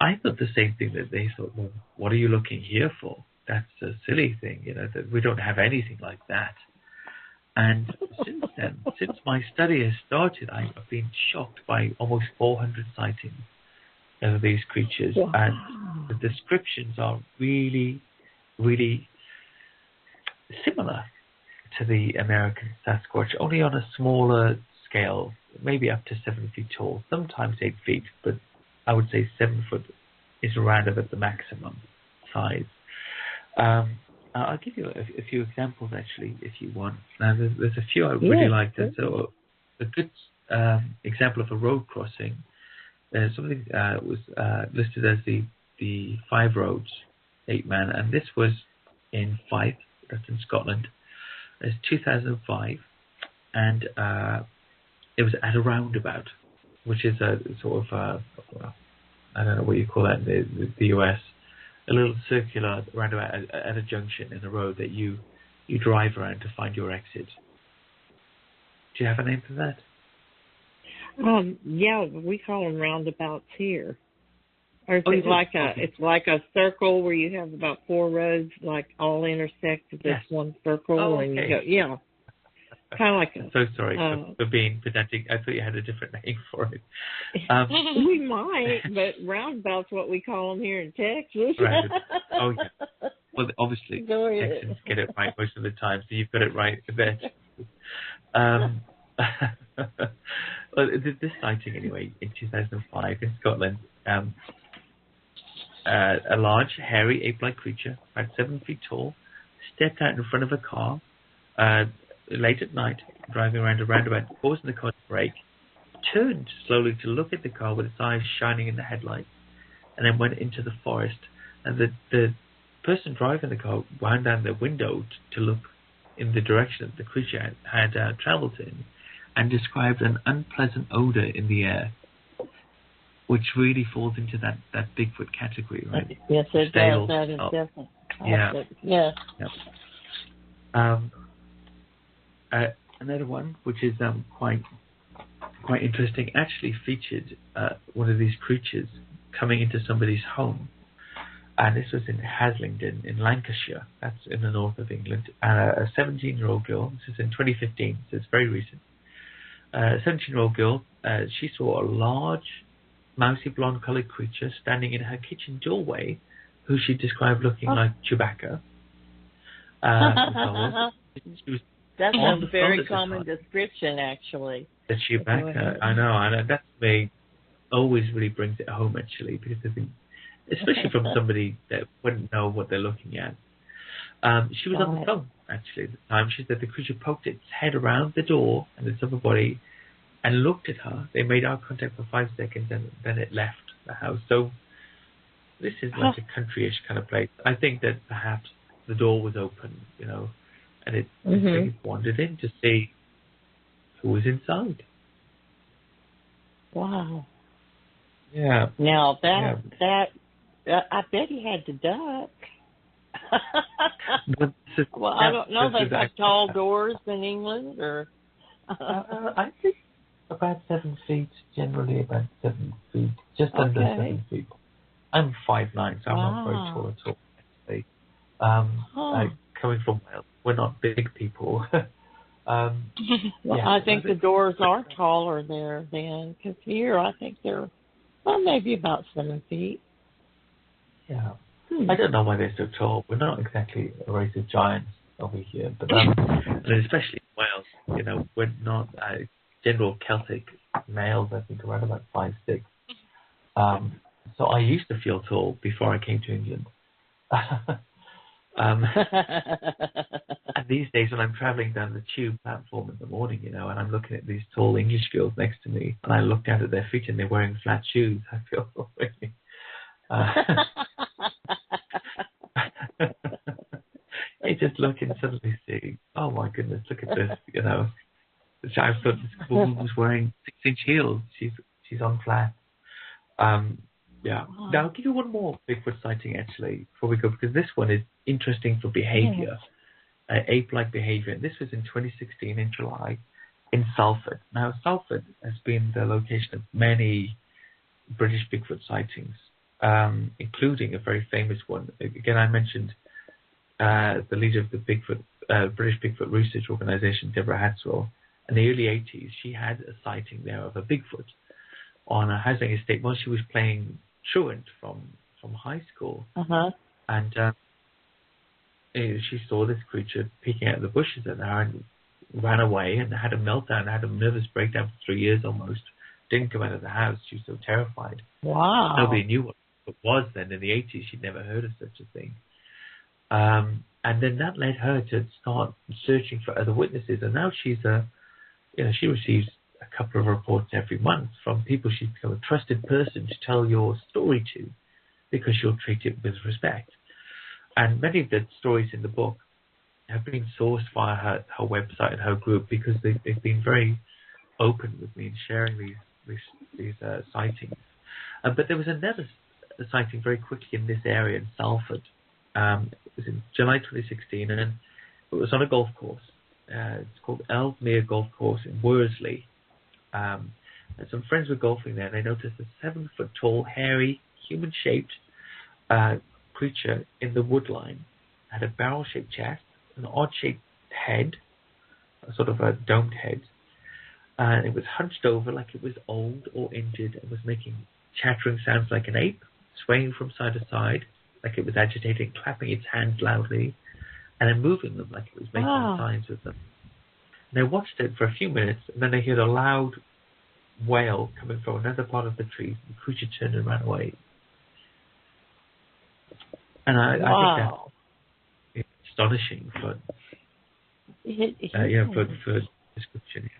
I thought the same thing, that they thought, well, what are you looking here for? That's a silly thing, that we don't have anything like that. And since then, since my study has started, I've been shocked by almost 400 sightings of these creatures. Wow. And the descriptions are really, really similar to the American Sasquatch, only on a smaller scale, maybe up to 7 feet tall, sometimes 8 feet, but I would say 7 foot is around about the maximum size. I'll give you a few examples, actually, if you want. Now, there's a few I really liked. So a good example of a road crossing, something was listed as the Five Roads 8-man, and this was in Fife, that's in Scotland. It's 2005, and it was at a roundabout, which is a sort of I don't know what you call that in the US, a little circular roundabout at a junction in a road that you drive around to find your exit. Do you have a name for that? Yeah, we call them roundabouts here. Or is it it's like a circle where you have about 4 roads, like all intersect with this one circle, and you go, yeah. Kind of like I'm so sorry for being pedantic. I thought you had a different name for it. We might, but roundabout's what we call them here in Texas. Oh, yeah. Well, obviously, Texans get it right most of the time, so you've got it right there. Well, this sighting, anyway, in 2005 in Scotland, a large, hairy, ape-like creature, about 7 feet tall, stepped out in front of a car late at night, driving around a roundabout, pausing the car to brake, turned slowly to look at the car with its eyes shining in the headlights, and then went into the forest. And the person driving the car wound down the window to look in the direction that the creature had travelled in, and described an unpleasant odour in the air, which really falls into that Bigfoot category, right? Yes, it does. That is definitely. Yeah. Another one, which is quite interesting, actually featured one of these creatures coming into somebody's home. And this was in Haslingden in Lancashire. That's in the north of England. A 17-year-old girl, this is in 2015, so it's very recent. A 17-year-old girl, she saw a large, mousy blonde-coloured creature standing in her kitchen doorway, who she described looking like Chewbacca. She was That's a very common description, actually. The Chewbacca, I know. That to me always really brings it home, actually, because I think, especially from somebody that wouldn't know what they're looking at. She was on the phone, actually, at the time. She said the creature poked its head around the door and its upper body and looked at her. They made eye contact for 5 seconds, and then it left the house. So this is like a country-ish kind of place. I think that perhaps the door was open, and it wandered in to see who was inside. Wow. Yeah. Now that I bet he had to duck. Well, I don't know. They have tall doors in England, or I think about 7 feet. Generally, about 7 feet, just under 7 feet. I'm 5'9", so I'm not very tall at all. Actually, coming from Wales, we're not big people. I think the doors are taller there then, because here I think they're maybe about 7 feet. Yeah. I don't know why they're so tall. We're not exactly a race of giants over here, but especially in Wales, we're not general Celtic males. I think around about 5'6". So I used to feel tall before I came to England. And these days, when I'm traveling down the tube platform in the morning, and I'm looking at these tall English girls next to me, and I look down at their feet and they're wearing flat shoes, I feel really. You just look and suddenly see, oh my goodness, look at this, I thought this woman was wearing 6-inch heels. She's on flat. Yeah. Now, I'll give you one more Bigfoot sighting, actually, before we go, because this one is interesting for behavior, ape-like behavior. This was in 2016 in July in Salford. Now, Salford has been the location of many British Bigfoot sightings including a very famous one. Again, I mentioned the leader of the British Bigfoot Research Organisation, Deborah Hatswell. In the early 80s, she had a sighting there of a Bigfoot on a housing estate while she was playing truant from high school. And she saw this creature peeking out of the bushes at her and ran away and had a meltdown, had a nervous breakdown for 3 years almost. Didn't come out of the house. She was so terrified. Wow. Nobody knew what it was then. In the 80s, she'd never heard of such a thing. And then that led her to start searching for other witnesses. And now she receives a couple of reports every month from people she's become a trusted person to tell your story to, because she'll treat it with respect. And many of the stories in the book have been sourced via her website and her group, because they've been very open with me in sharing these sightings. But there was another sighting very quickly in this area in Salford. It was in July 2016, and it was on a golf course. It's called Ellesmere Golf Course in Worsley. And some friends were golfing there, and they noticed a 7-foot-tall, hairy, human-shaped creature in the woodline. It had a barrel-shaped chest, an odd-shaped head, a sort of a domed head. And it was hunched over like it was old or injured, and was making chattering sounds like an ape, swaying from side to side like it was agitating, clapping its hands loudly, and then moving them like it was making signs with them. And they watched it for a few minutes, and then they heard a loud wail coming from another part of the trees. The creature turned and ran away. And I think that's astonishing for description.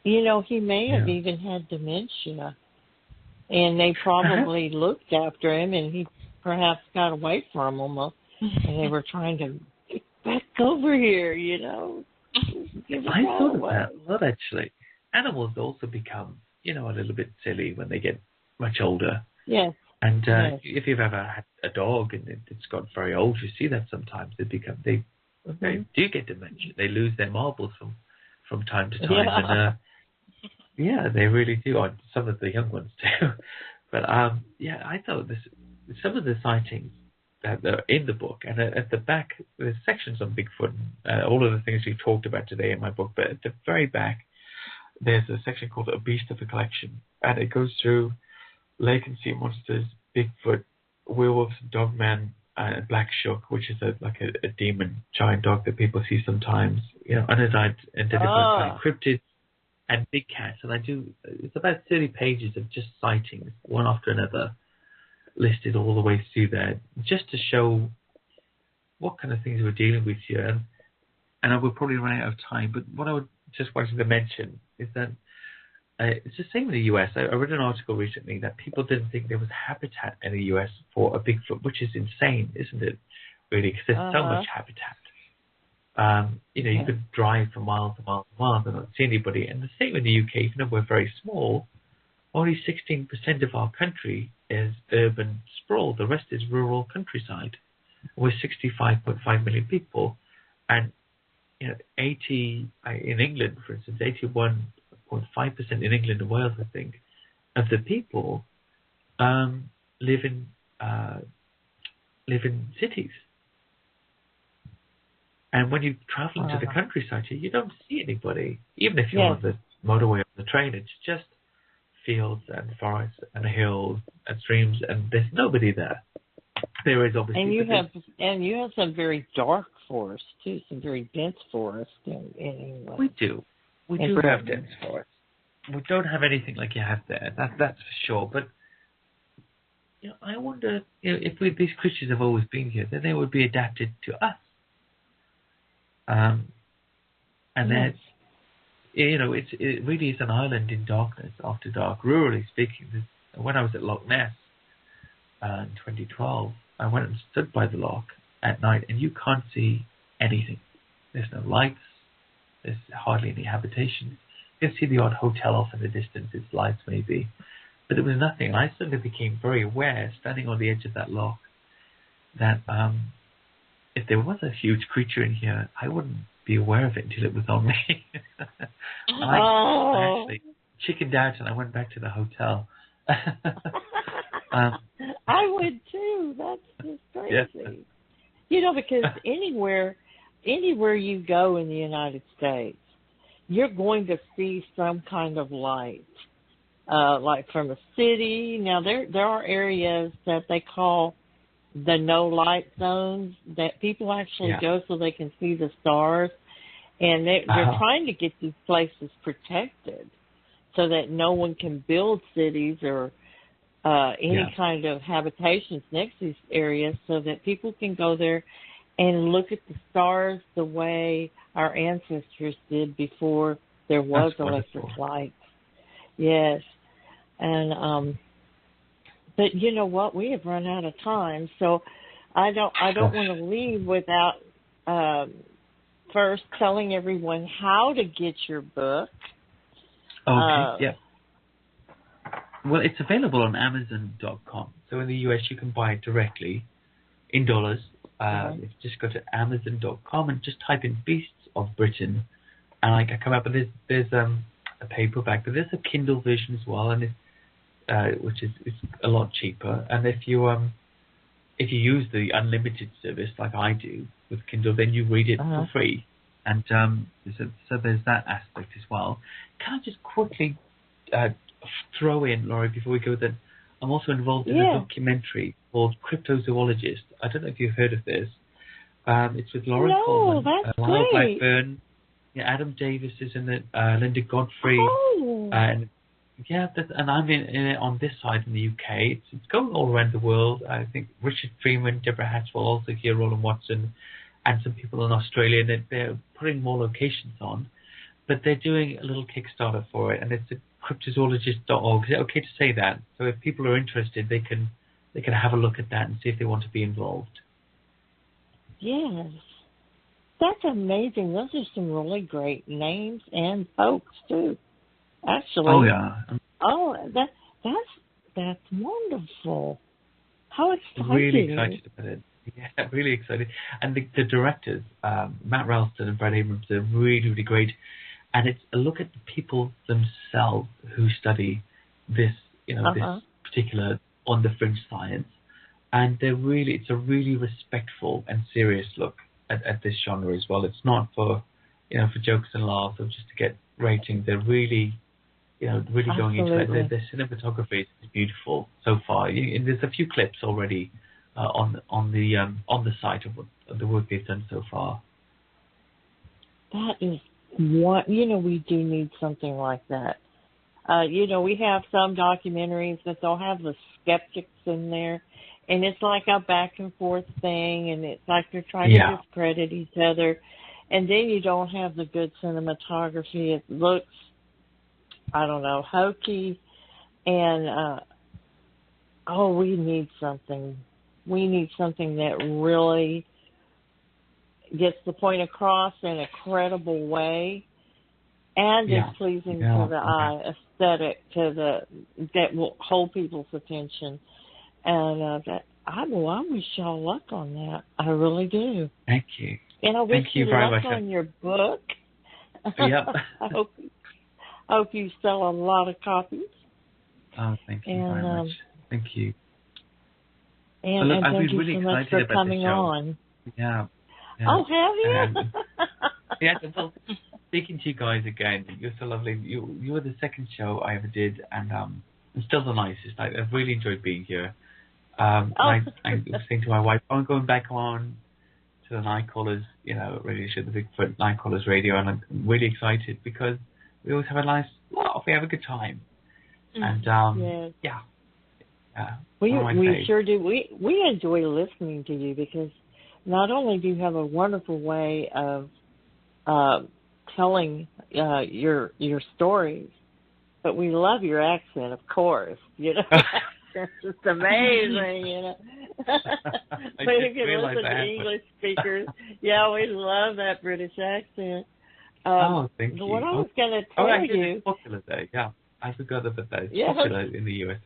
You know, he may have even had dementia, and they probably looked after him, and he perhaps got away from them, and they were trying to get back over here, you know. I thought of that a lot, actually. Animals also become, a little bit silly when they get much older. Yes. And if you've ever had a dog and it's got very old, you see that sometimes they do get dementia. They lose their marbles from time to time, and they really do. Some of the young ones do. But I thought some of the sightings that are in the book, and at the back there's sections on Bigfoot, all of the things we've talked about today in my book. But at the very back, there's a section called A Beast of a Collection, and it goes through lake and sea monsters, Bigfoot, werewolves, dogman, black shuck, which is a demon giant dog that people see sometimes, unidentified cryptids, and big cats. And it's about 30 pages of just sightings, one after another, listed all the way through there, just to show what kind of things we're dealing with here. And I will probably run out of time, but what I would just wanted to mention is that it's the same in the US. I read an article recently that people didn't think there was habitat in the US for a Bigfoot, which is insane, isn't it? Really, because there's so much habitat. You could drive for miles and miles and miles and not see anybody. And the same in the UK, even though we're very small, only 16% of our country is urban sprawl. The rest is rural countryside. We're 65.5 million people, and 80 in England, for instance, 81.5% in England and Wales, I think, of the people live in cities. And when you travel into the countryside, you don't see anybody. Even if you're on the motorway or the train, it's just fields and forests and hills and streams, and there's nobody there. There is obviously. And you have some very dark forests too, some very dense forests in England. We do. We do have dense forests. We don't have anything like you have there. That's for sure. But I wonder if these creatures have always been here, then they would be adapted to us. And then, it really is an island in darkness after dark. Rurally speaking, when I was at Loch Ness in 2012, I went and stood by the loch at night, and you can't see anything. There's no lights. There's hardly any habitation. You can see the odd hotel off in the distance, its lights maybe, but there was nothing. And I suddenly became very aware, standing on the edge of that loch, that if there was a huge creature in here, I wouldn't be aware of it until it was on me. I actually chickened out, and I went back to the hotel, I would too. That's just crazy. Yeah. You know, because anywhere you go in the United States, you're going to see some kind of light, like from a city. Now there are areas that they call the no light zones that people actually go so they can see the stars, and they're trying to get these places protected so that no one can build cities or any kind of habitations next to these areas, so that people can go there and look at the stars the way our ancestors did before there was electric light. Yes. And but you know what? We have run out of time, so I don't want to leave without first telling everyone how to get your book. Okay. Yeah. Well, it's available on Amazon.com. So in the US, you can buy it directly in dollars. You just go to Amazon.com and just type in Beasts of Britain, and I come up with there's a paperback, but there's a Kindle version as well, and which is a lot cheaper. And if you use the unlimited service like I do with Kindle, then you read it for free. And so there's that aspect as well. Can I just quickly throw in, Laurie, before we go, that I'm also involved in a documentary called Cryptozoologist. I don't know if you've heard of this. It's with Lauren Coleman, Lyle Blackburn, Adam Davis is in it, Linda Godfrey, and I'm in it on this side in the UK. It's going all around the world. I think Richard Freeman, Deborah Hatchwell, also here, Roland Watson, and some people in Australia. And they're putting more locations on, but they're doing a little Kickstarter for it, and it's at cryptozoologist.org. Is it okay to say that? So if people are interested, they can have a look at that and see if they want to be involved. Yes. That's amazing. Those are some really great names and folks too. Actually. Oh yeah. Oh, that's wonderful. How exciting! Really excited about it. Yeah, really excited. And the directors, Matt Ralston and Brad Abrams, are really, really great. And it's a look at the people themselves who study this, this particular on the fringe science. And it's a really respectful and serious look at this genre as well. It's not for jokes and laughs or just to get ratings. They're really, really going into it. The cinematography is beautiful so far. There's a few clips already on the site of the work they've done so far. That is what we do need something like that. We have some documentaries that they'll have the skeptics in there, and it's like a back and forth thing, and it's like they're trying to discredit each other, and then you don't have the good cinematography. It looks, I don't know, hokey, and we need something. We need something that really gets the point across in a credible way and is pleasing to the eye, aesthetic that will hold people's attention. And I wish y'all luck on that. I really do. Thank you. And I wish you luck on your book. Yep. I hope you sell a lot of copies. Oh, thank you very much. Thank you. And thank you so much for coming on. Yeah. Oh, have you? Well, speaking to you guys again, you're so lovely. You were the second show I ever did, and still the nicest. I've really enjoyed being here. I was saying to my wife, I'm going back on to the Nite Callers, radio show, the Bigfoot Nite Callers radio, and I'm really excited because we always have a nice laugh. We have a good time. And we sure do. We enjoy listening to you because not only do you have a wonderful way of telling your stories, but we love your accent, of course. It's just amazing, But you can listen to English speakers. Yeah, we love that British accent. Thank you. What I was going to tell you. It's popular there, yeah. I forgot about that. It's popular in the US.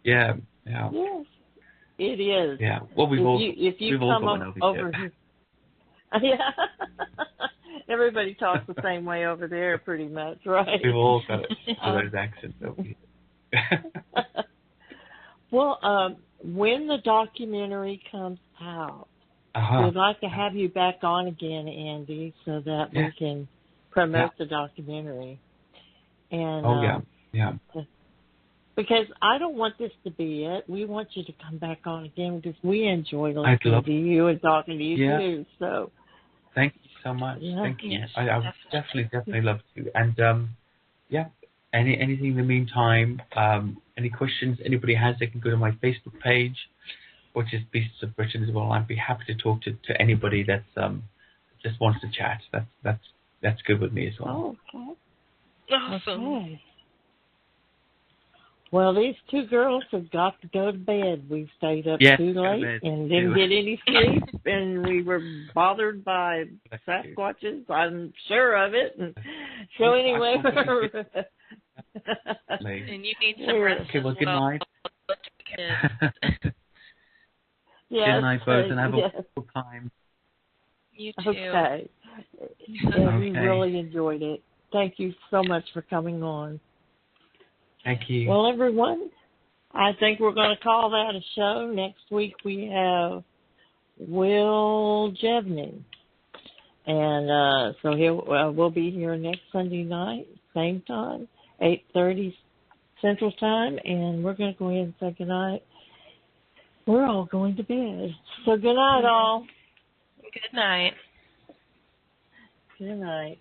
Yeah. Yes, it is. Yeah. Well, we've all come over here. Yeah. Everybody talks the same way over there, pretty much, right? We've all got those accents over here. Well, when the documentary comes out, we'd like to have you back on again, Andy, so that we can promote the documentary. And because I don't want this to be it. We want you to come back on again because we enjoy listening to you and talking to you too. So thank you so much. Thank you. I would definitely love to. And anything in the meantime, any questions anybody has, they can go to my Facebook page, which is Beasts of Britain as well. I'd be happy to talk to anybody that's just wants to chat. That's good with me as well. Oh, okay. Awesome. Okay. Well, these two girls have got to go to bed. We stayed up too late and didn't get any sleep, and we were bothered by Sasquatches. I'm sure of it. And so anyway, and you need some rest. Okay, well, good night. Yes, good night, both, and have a wonderful time. You too. Okay. We really enjoyed it. Thank you so much for coming on. Thank you. Well, everyone, I think we're going to call that a show. Next week we have Will Jevning. And so we'll be here next Sunday night, same time, 8:30 Central Time. And we're going to go ahead and say goodnight. We're all going to bed. So good night, all. Good night. Good night.